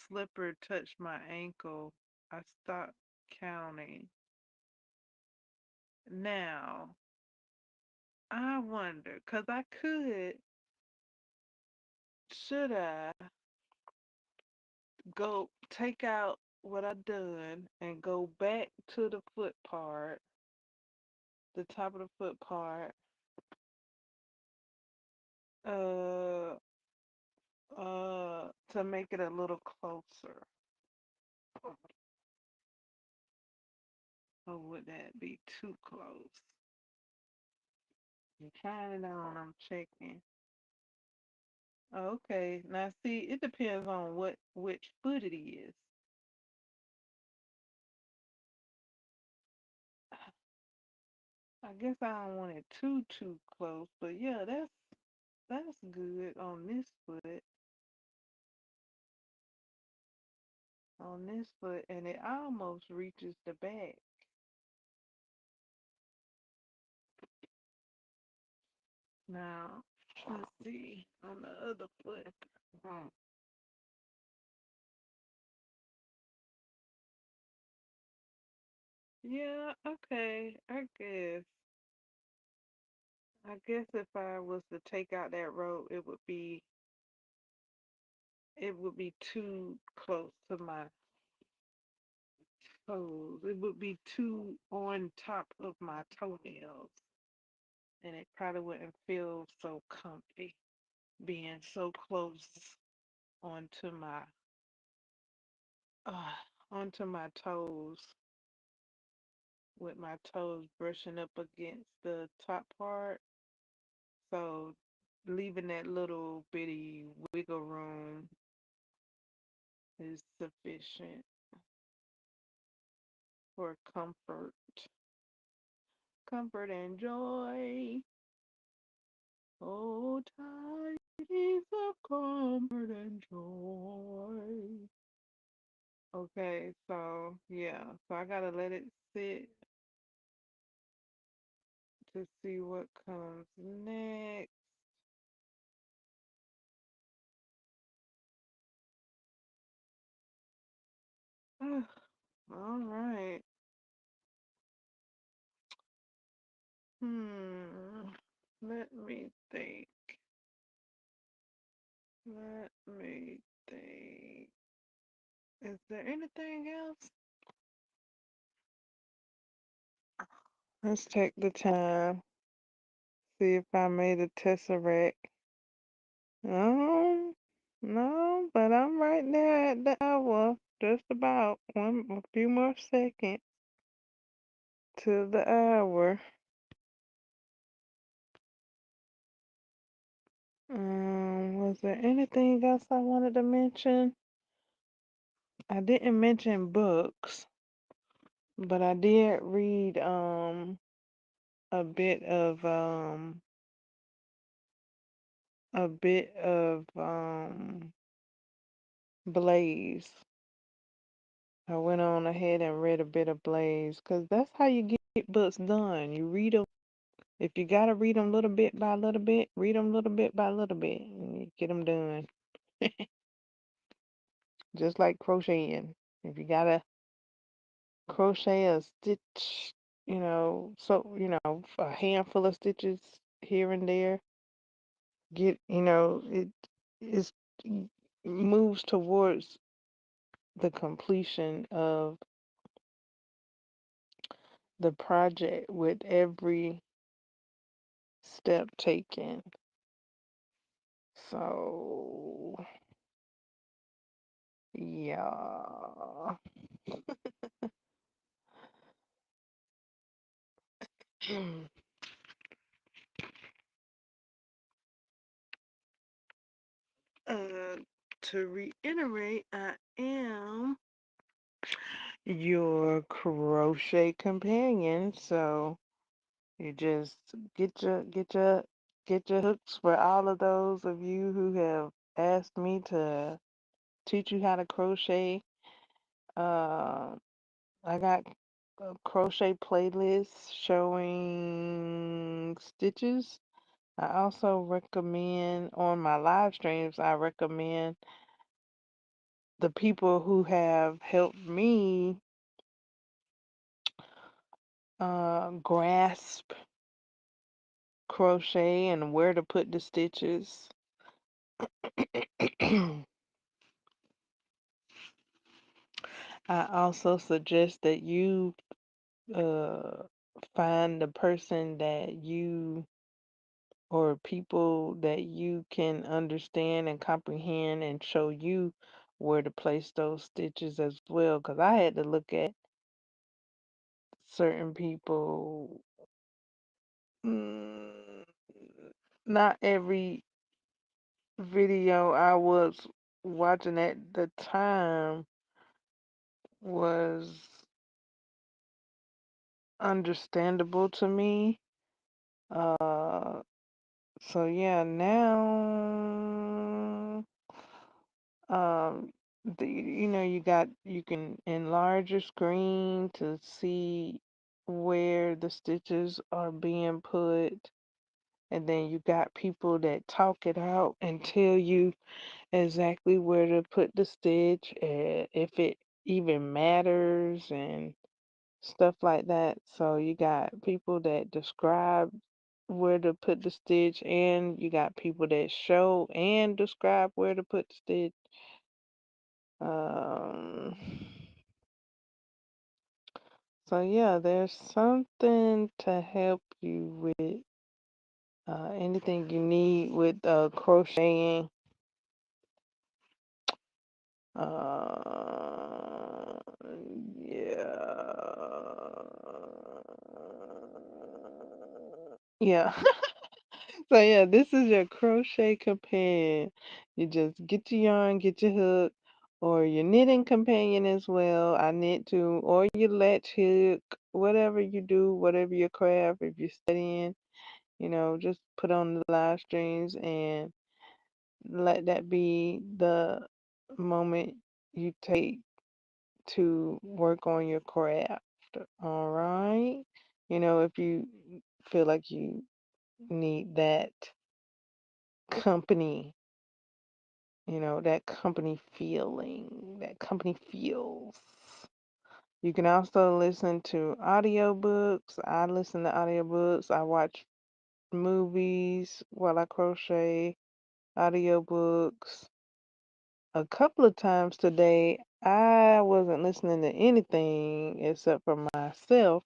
slipper touched my ankle, I stopped counting. Now, I wonder, because I could, should I go take out what I done and go back to the foot part, the top of the foot part, uh, to make it a little closer? Or would that be too close? I'm trying it on, I'm checking. Okay, now see, it depends on which foot it is. I guess I don't want it too close, but yeah, that's good on this foot, and it almost reaches the back. Now, let's see on the other foot. Hmm. Yeah, okay, I guess if I was to take out that rope, it would be too close to my toes. It would be too on top of my toenails, and it probably wouldn't feel so comfy being so close onto my uh, onto my toes, with my toes brushing up against the top part. So leaving that little bitty wiggle room is sufficient for comfort and joy. Oh, tidings of comfort and joy. Okay, so yeah, so I gotta let it sit to see what comes next. All right. Hmm. Let me think. Let me think. Is there anything else? Let's take the time. See if I made a tesseract. No, no, but I'm right there at the hour. Just about a few more seconds to the hour. Was there anything else I wanted to mention? I didn't mention books, but I did read a bit of Blaze. I went on ahead and read a bit of Blaze because that's how you get books done. You read them. If you gotta read them little bit by little bit, read them little bit by little bit, and you get them done. Just like crocheting. If you gotta crochet a stitch, so, a handful of stitches here and there. It is moves towards the completion of the project with every step taken. So, yeah. uh, to reiterate, I am your crochet companion. So you just get your hooks for all of those of you who have asked me to teach you how to crochet. Uh, I got a crochet playlist showing stitches. I also recommend on my live streams, I recommend the people who have helped me grasp crochet and where to put the stitches. I also suggest that you uh, find the person that you or people that you can understand and comprehend and show you where to place those stitches as well. Because I had to look at certain people. mm, Not every video I was watching at the time was understandable to me. Uh, so yeah, now, um, you can enlarge your screen to see where the stitches are being put, and then you got people that talk it out and tell you exactly where to put the stitch, if it even matters, and stuff like that. So you got people that describe where to put the stitch, and you got people that show and describe where to put the stitch. Um, so yeah, there's something to help you with anything you need with crocheting. Uh, yeah. Yeah. So yeah, this is your crochet companion. You just get your yarn, get your hook, or your knitting companion as well. I knit too, or your latch hook, whatever you do, whatever your craft, if you're studying, just put on the live streams and let that be the moment you take to work on your craft. All right. If you feel like you need that company, that company feeling, that company feels. You can also listen to audiobooks. I listen to audiobooks. I watch movies while I crochet, audiobooks. A couple of times today, I wasn't listening to anything except for myself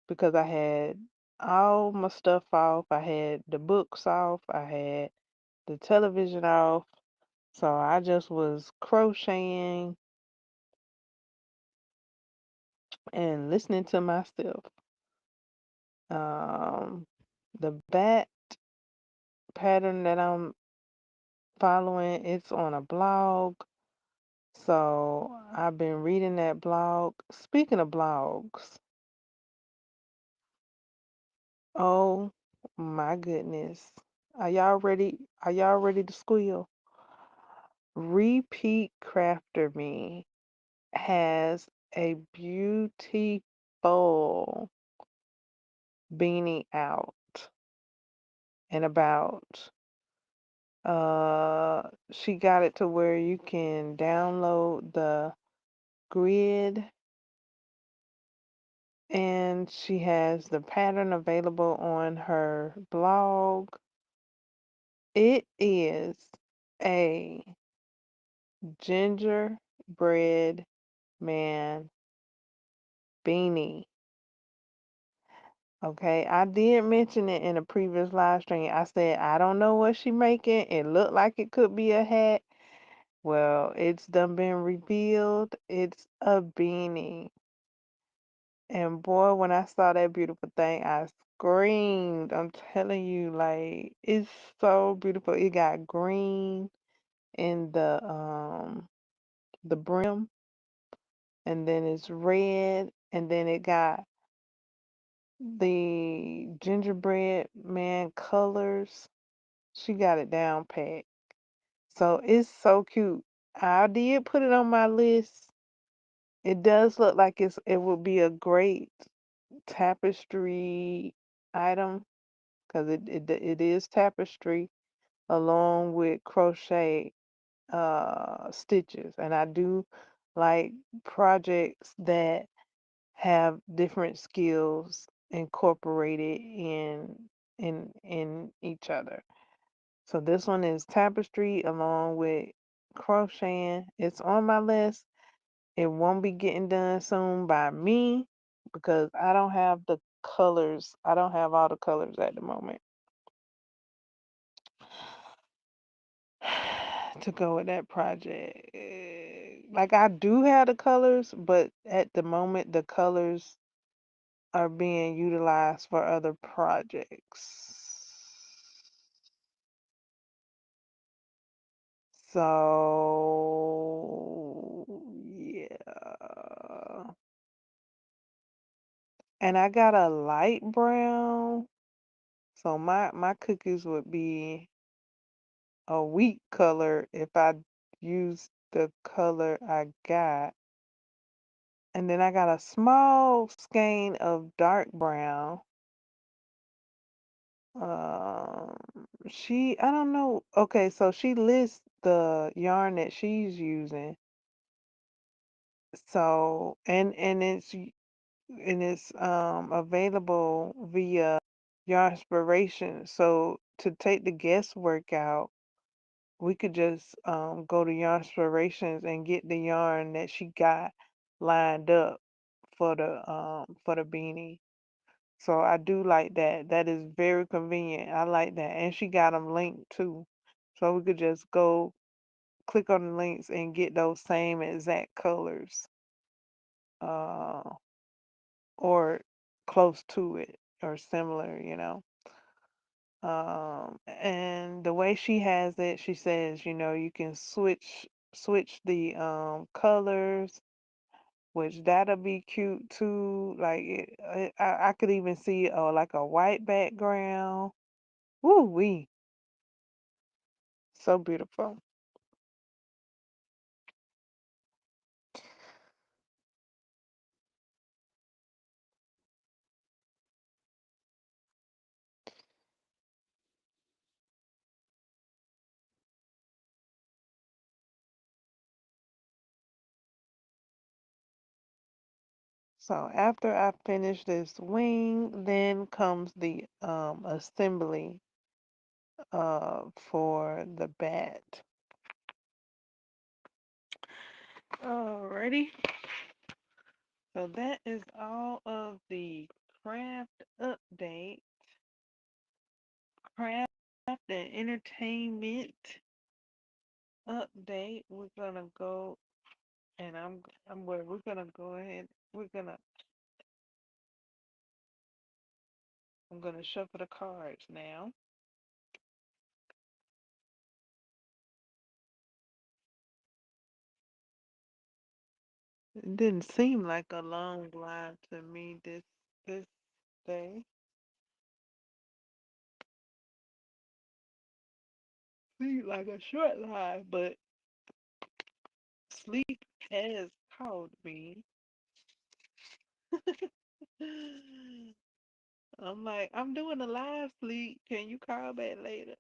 because I had all my stuff off. I had the books off. I had the television off. So I just was crocheting and listening to myself. Um, the bat pattern that I'm following, it's on a blog. So I've been reading that blog. Speaking of blogs, oh my goodness. Are y'all ready to squeal? Repeat Crafter Me has a beautiful beanie out and about. She got it to where you can download the grid and she has the pattern available on her blog. It is a gingerbread man beanie. Okay, I did mention it in a previous live stream. I said I don't know what she making. It looked like it could be a hat. Well, it's done been revealed. It's a beanie. And boy, when I saw that beautiful thing, I screamed. I'm telling you, like, it's so beautiful. It got green in the brim, and then it's red, and then it got the gingerbread man colors. She got it down pat. So it's so cute. I did put it on my list. It does look like it would be a great tapestry item because it is tapestry along with crochet stitches. And I do like projects that have different skills incorporated in each other. So this one is tapestry along with crocheting. It's on my list. It won't be getting done soon by me because I don't have the colors. I don't have all the colors at the moment to go with that project. Like I do have the colors, but at the moment the colors are being utilized for other projects. So yeah. And I got a light brown. So my cookies would be a wheat color if I use the color I got. And then I got a small skein of dark brown. Um, I don't know. Okay, so she lists the yarn that she's using. So, and it's available via Yarn Inspiration. So to take the guesswork out, we could just go to Yarn Inspirations and get the yarn that she got lined up for the beanie. So I do like that. That is very convenient. I like that. And she got them linked too. So we could just go click on the links and get those same exact colors. Uh or close to it or similar. And the way she has it, she says, you can switch the colors, which that'll be cute too. Like I could even see like a white background. Woo wee, so beautiful. So after I finish this wing, then comes the assembly for the bat. Alrighty. So that is all of the craft update, craft and entertainment update. We're gonna go and we're gonna go ahead. I'm gonna shuffle the cards now. It didn't seem like a long live to me this day. Seemed like a short live, but sleep has called me. I'm like, I'm doing a live sleep. Can you call back later?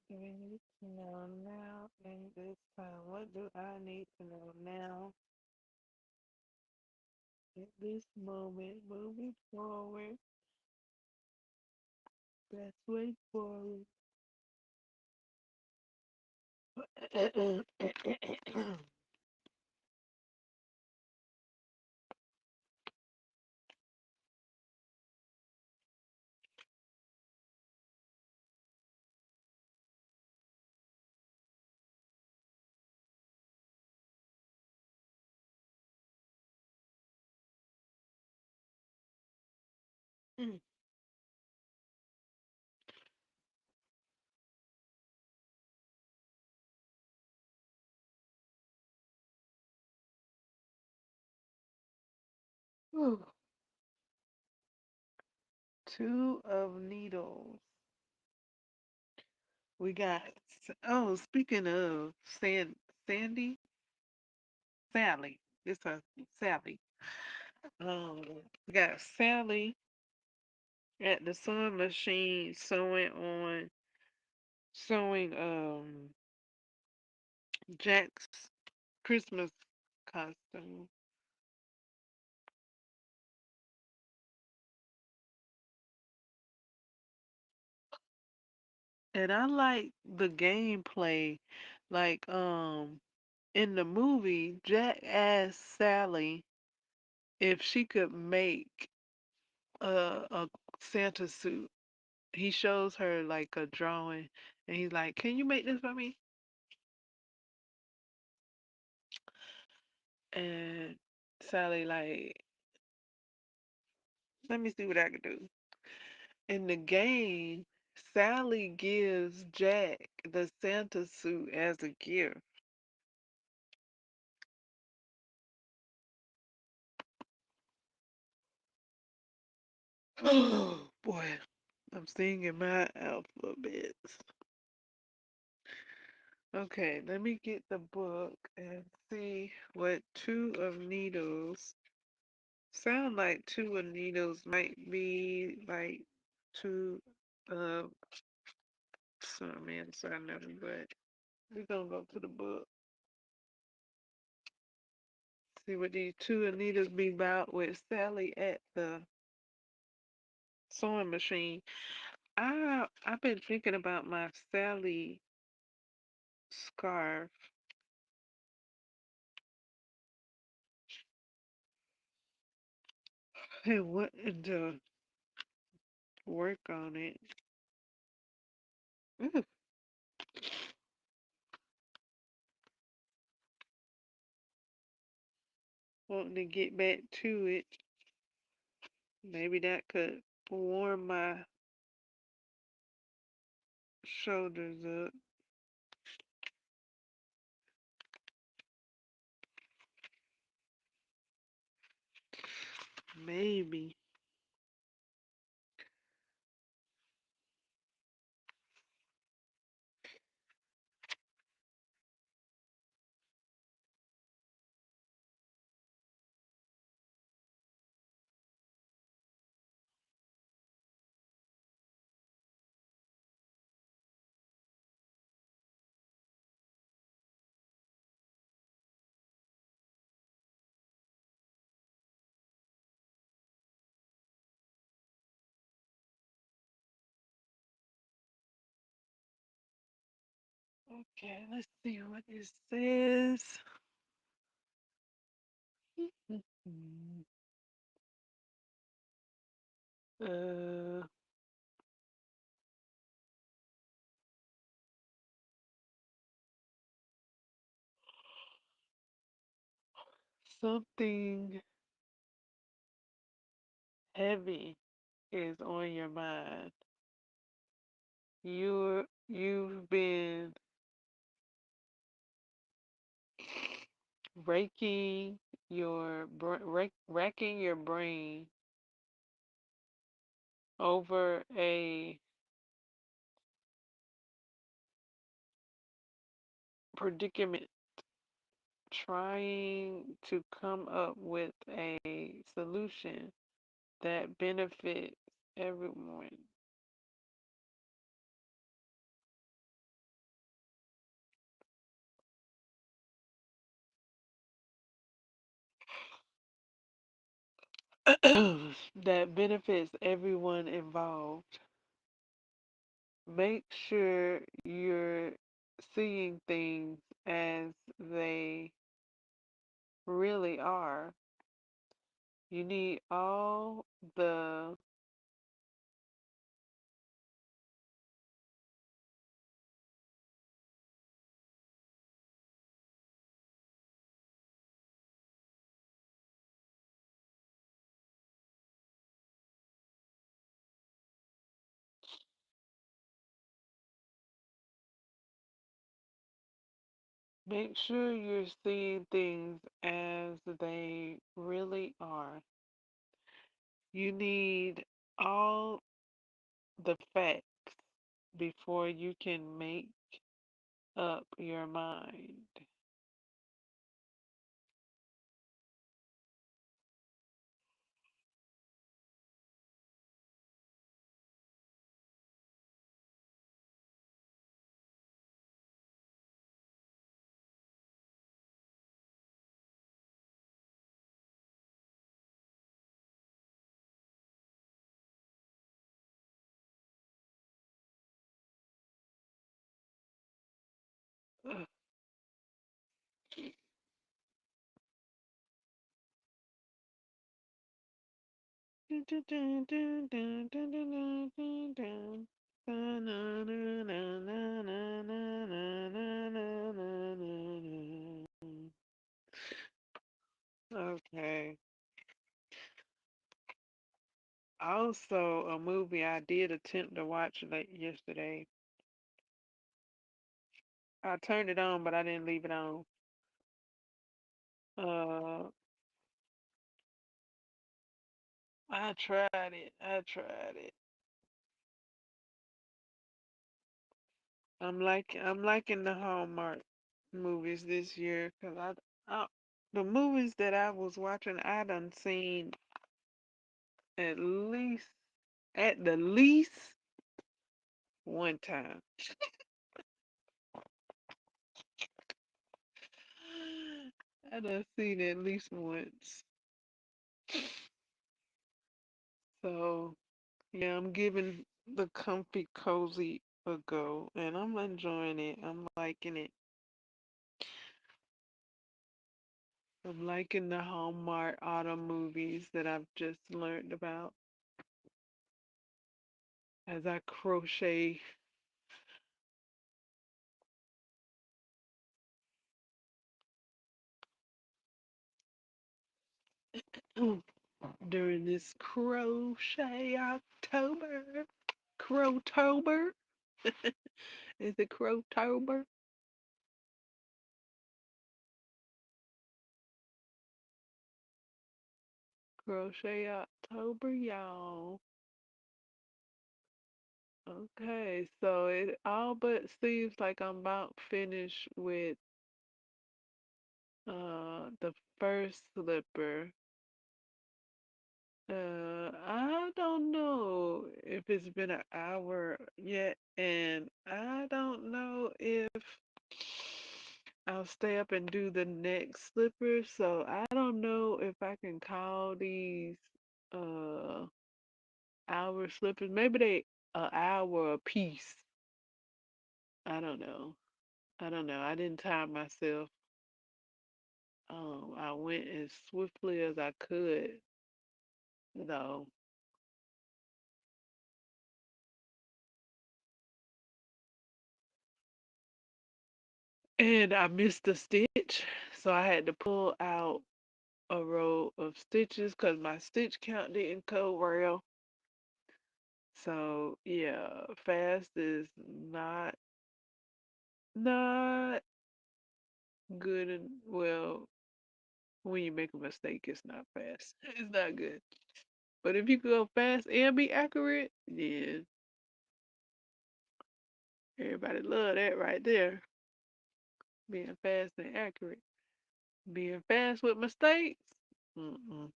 do we need to know now in this time? What do I need to know now at this moment? Moving forward, best way forward. Whew. Two of needles. We got, oh, speaking of Sandy, Sally. It's her, Sally. Um, we got Sally at the sewing machine sewing Jack's Christmas costume. And I like the gameplay. Like in the movie, Jack asked Sally if she could make a Santa suit. He shows her like a drawing and he's like, "Can you make this for me?" And Sally like, "Let me see what I can do." In the game, Sally gives Jack the Santa suit as a gift. Oh boy, I'm singing my alphabets. Okay, let me get the book and see what two of needles sound like. Two of needles might be like two of some answer, I know, but we're gonna go to the book. See what these two of needles be about with Sally at the sewing machine. I've been thinking about my Sally scarf and wanting to work on it. Ooh, wanting to get back to it. Maybe that could warm my shoulders up. Maybe. Okay, let's see what it says. uh, something heavy is on your mind. You've been racking your brain over a predicament, trying to come up with a solution that benefits everyone. that benefits everyone involved. Make sure you're seeing things as they really are. You need all the make sure you're seeing things as they really are. You need all the facts before you can make up your mind. Okay. Also, a movie I did attempt to watch late yesterday. I turned it on, but I didn't leave it on. Uh, I tried it. I tried it. I'm liking the Hallmark movies this year because I the movies that I was watching I done seen at least at the least one time. I done seen it at least once. So yeah, I'm giving the comfy cozy a go and I'm enjoying it. I'm liking it. I'm liking the Hallmark autumn movies that I've just learned about as I crochet. During this crochet October. Crowtober? Is it Crowtober? Crochet October, y'all. Okay, so it all but seems like I'm about finished with the first slipper. I don't know if it's been an hour yet, and I don't know if I'll stay up and do the next slipper. So I don't know if I can call these uh hour slippers. Maybe they an hour a piece. I don't know. I don't know. I didn't time myself. I went as swiftly as I could, though. And I missed a stitch, so I had to pull out a row of stitches because my stitch count didn't go well. So yeah, fast is not good and well when you make a mistake it's not fast. It's not good. But if you can go fast and be accurate, yeah, everybody love that right there. Being fast and accurate. Being fast with mistakes, mm-mm.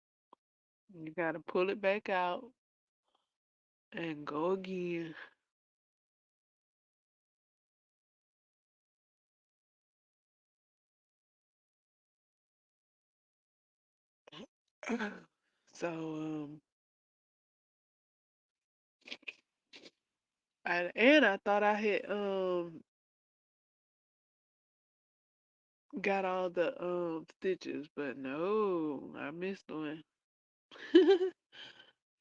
You gotta pull it back out and go again. So I thought I had got all the stitches, but no, I missed one.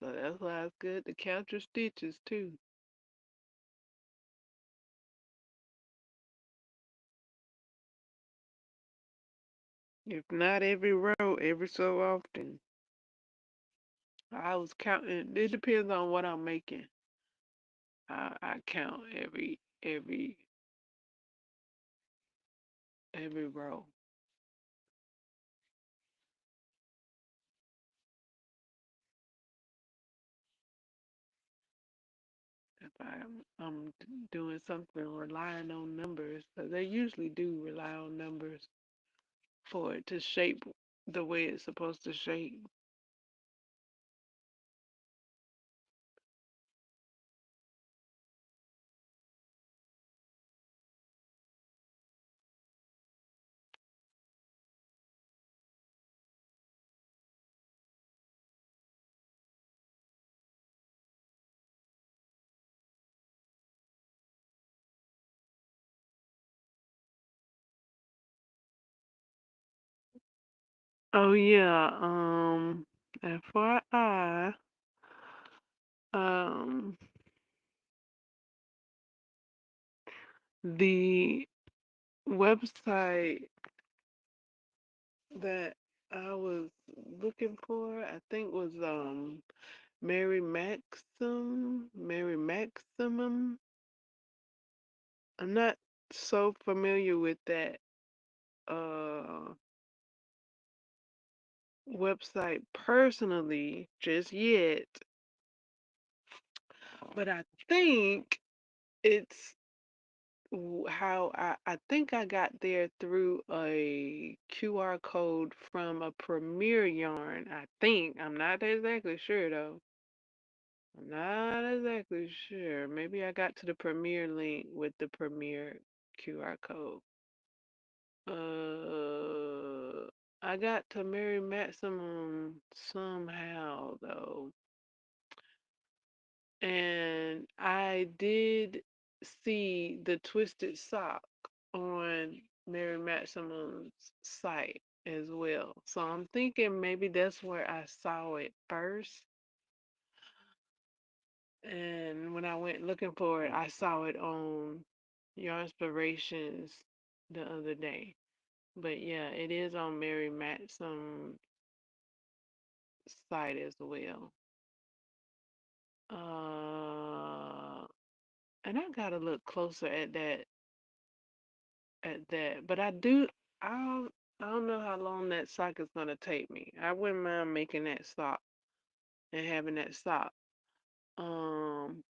So that's why it's good to count your stitches too. If not every row, every so often. I was counting. It depends on what I'm making. I count every row. If I'm doing something relying on numbers, 'cause they usually do rely on numbers for it to shape the way it's supposed to shape. Oh yeah, FYI, um, the website that I was looking for, I think was Mary Maximum. I'm not so familiar with that uh website personally just yet, but I think it's how I think I got there through a QR code from a Premier yarn. I think. I'm not exactly sure though. I'm not exactly sure. Maybe I got to the Premier link with the Premier QR code. I got to Mary Maximum somehow though. And I did see the twisted sock on Mary Maximum's site as well. So I'm thinking maybe that's where I saw it first. And when I went looking for it, I saw it on Your Inspirations the other day. But yeah, it is on Mary Maxim's site as well. Uh, and I gotta look closer at that. But I don't know how long that sock is gonna take me. I wouldn't mind making that sock and having that sock. Um,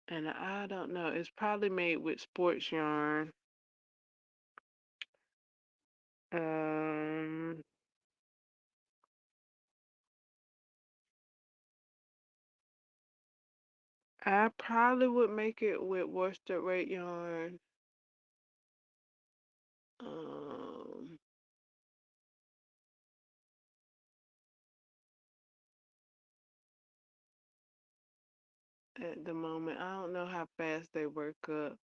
and I don't know. It's probably made with sports yarn. Um, I probably would make it with worsted weight yarn. Um, at the moment, I don't know how fast they work up.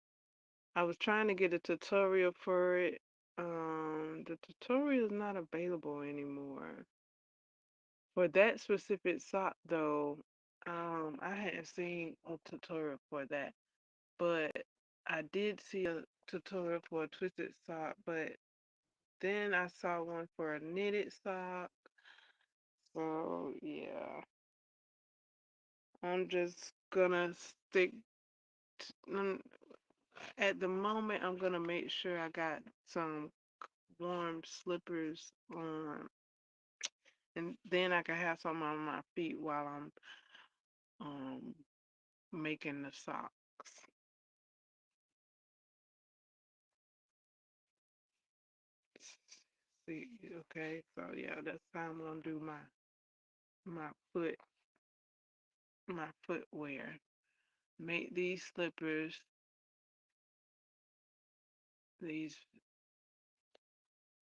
I was trying to get a tutorial for it. The tutorial is not available anymore. For that specific sock, though, I hadn't seen a tutorial for that, but I did see a tutorial for a twisted sock, but then I saw one for a knitted sock. So yeah, I'm just gonna stick. At the moment, I'm gonna make sure I got some warm slippers on, and then I can have some on my feet while I'm um making the socks. See, okay, so yeah, that's how I'm gonna do my foot my footwear. Make these slippers, these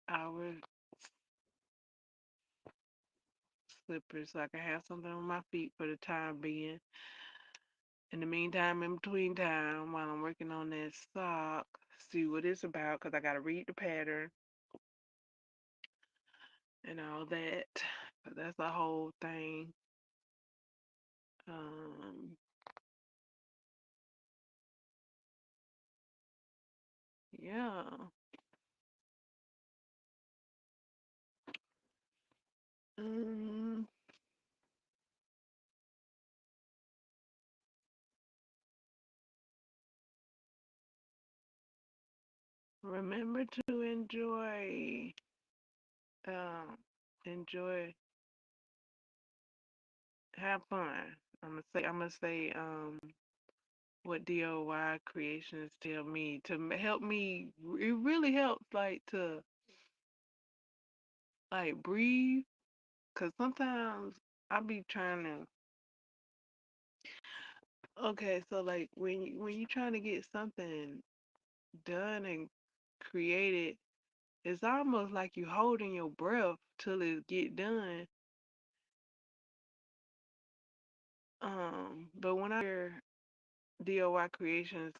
hour slippers so I can have something on my feet for the time being. In the meantime, in between time, while I'm working on that sock, see what it's about because I got to read the pattern and all that. But that's the whole thing. Um, yeah. Um, remember to um, enjoy, have fun. I'm gonna say, what DIY creations tell me to help me. It really helps, like to like breathe, cause sometimes I be trying to. Okay, so like when you trying to get something done and created, it's almost like you holding your breath till it get done. But when I hear DIY creations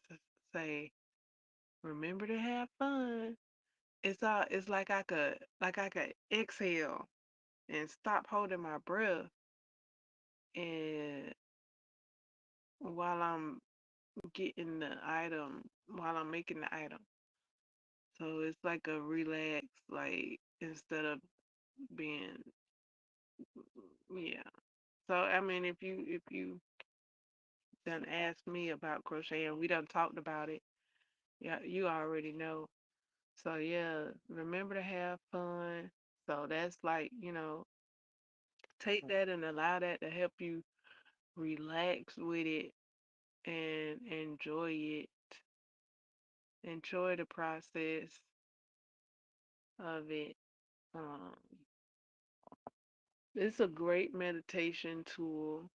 say, "Remember to have fun," it's like I could exhale and stop holding my breath and while I'm getting the item, while I'm making the item. So it's like a relax, like instead of being, yeah. So I mean, if you done asked me about crochet and we done talked about it, yeah, you already know. So yeah, remember to have fun. So that's like, take that and allow that to help you relax with it and enjoy it. Enjoy the process of it. Um, it's a great meditation tool.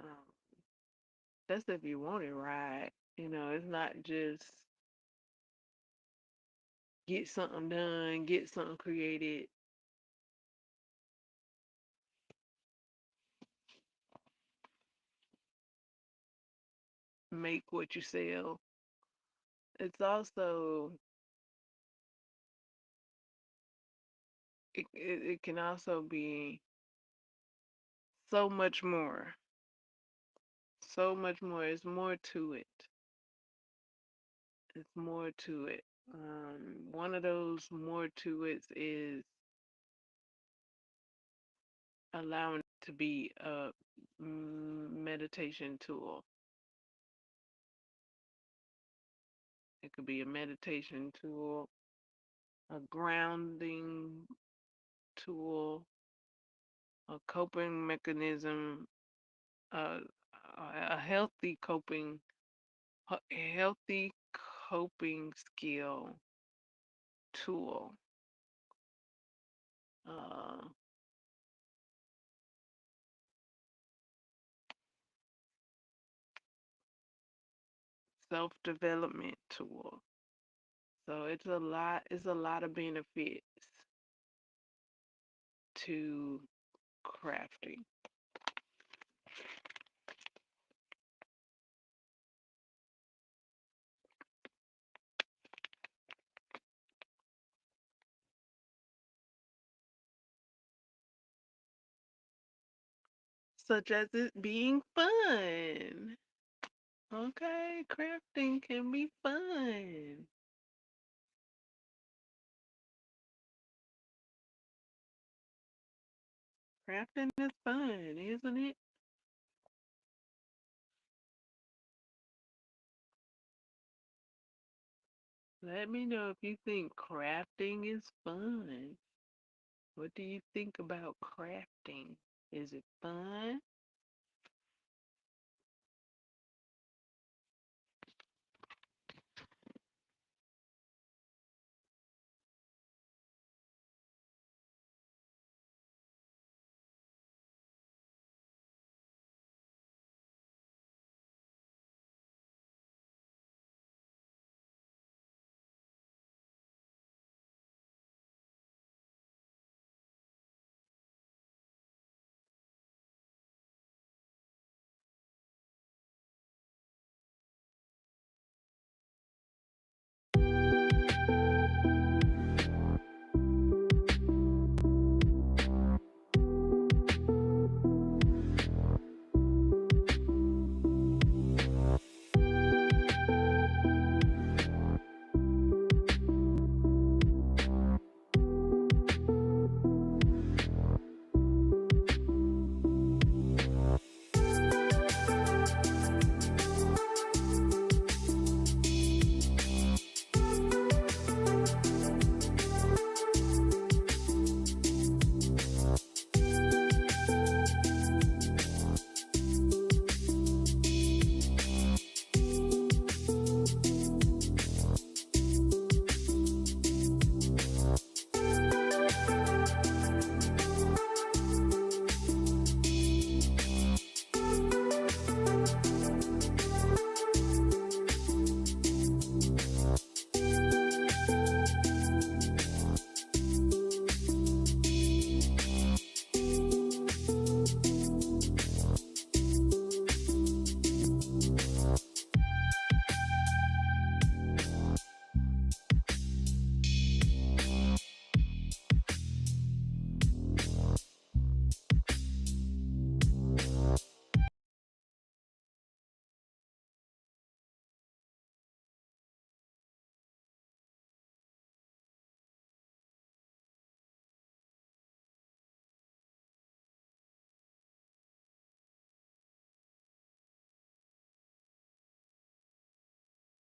Um, that's if you want it right. It's not just get something done, get something created, make what you sell. It's also, it can also be so much more. So much more. It's more to it. It's more to it. One of those more to it is allowing it to be a meditation tool. It could be a meditation tool, a grounding tool, a coping mechanism, a, a healthy coping skill tool. Uh, Self-development tool. So it's a lot of benefits to crafting. Such as it being fun. Okay, crafting can be fun. Crafting is fun, isn't it? Let me know if you think crafting is fun. What do you think about crafting? Is it fun?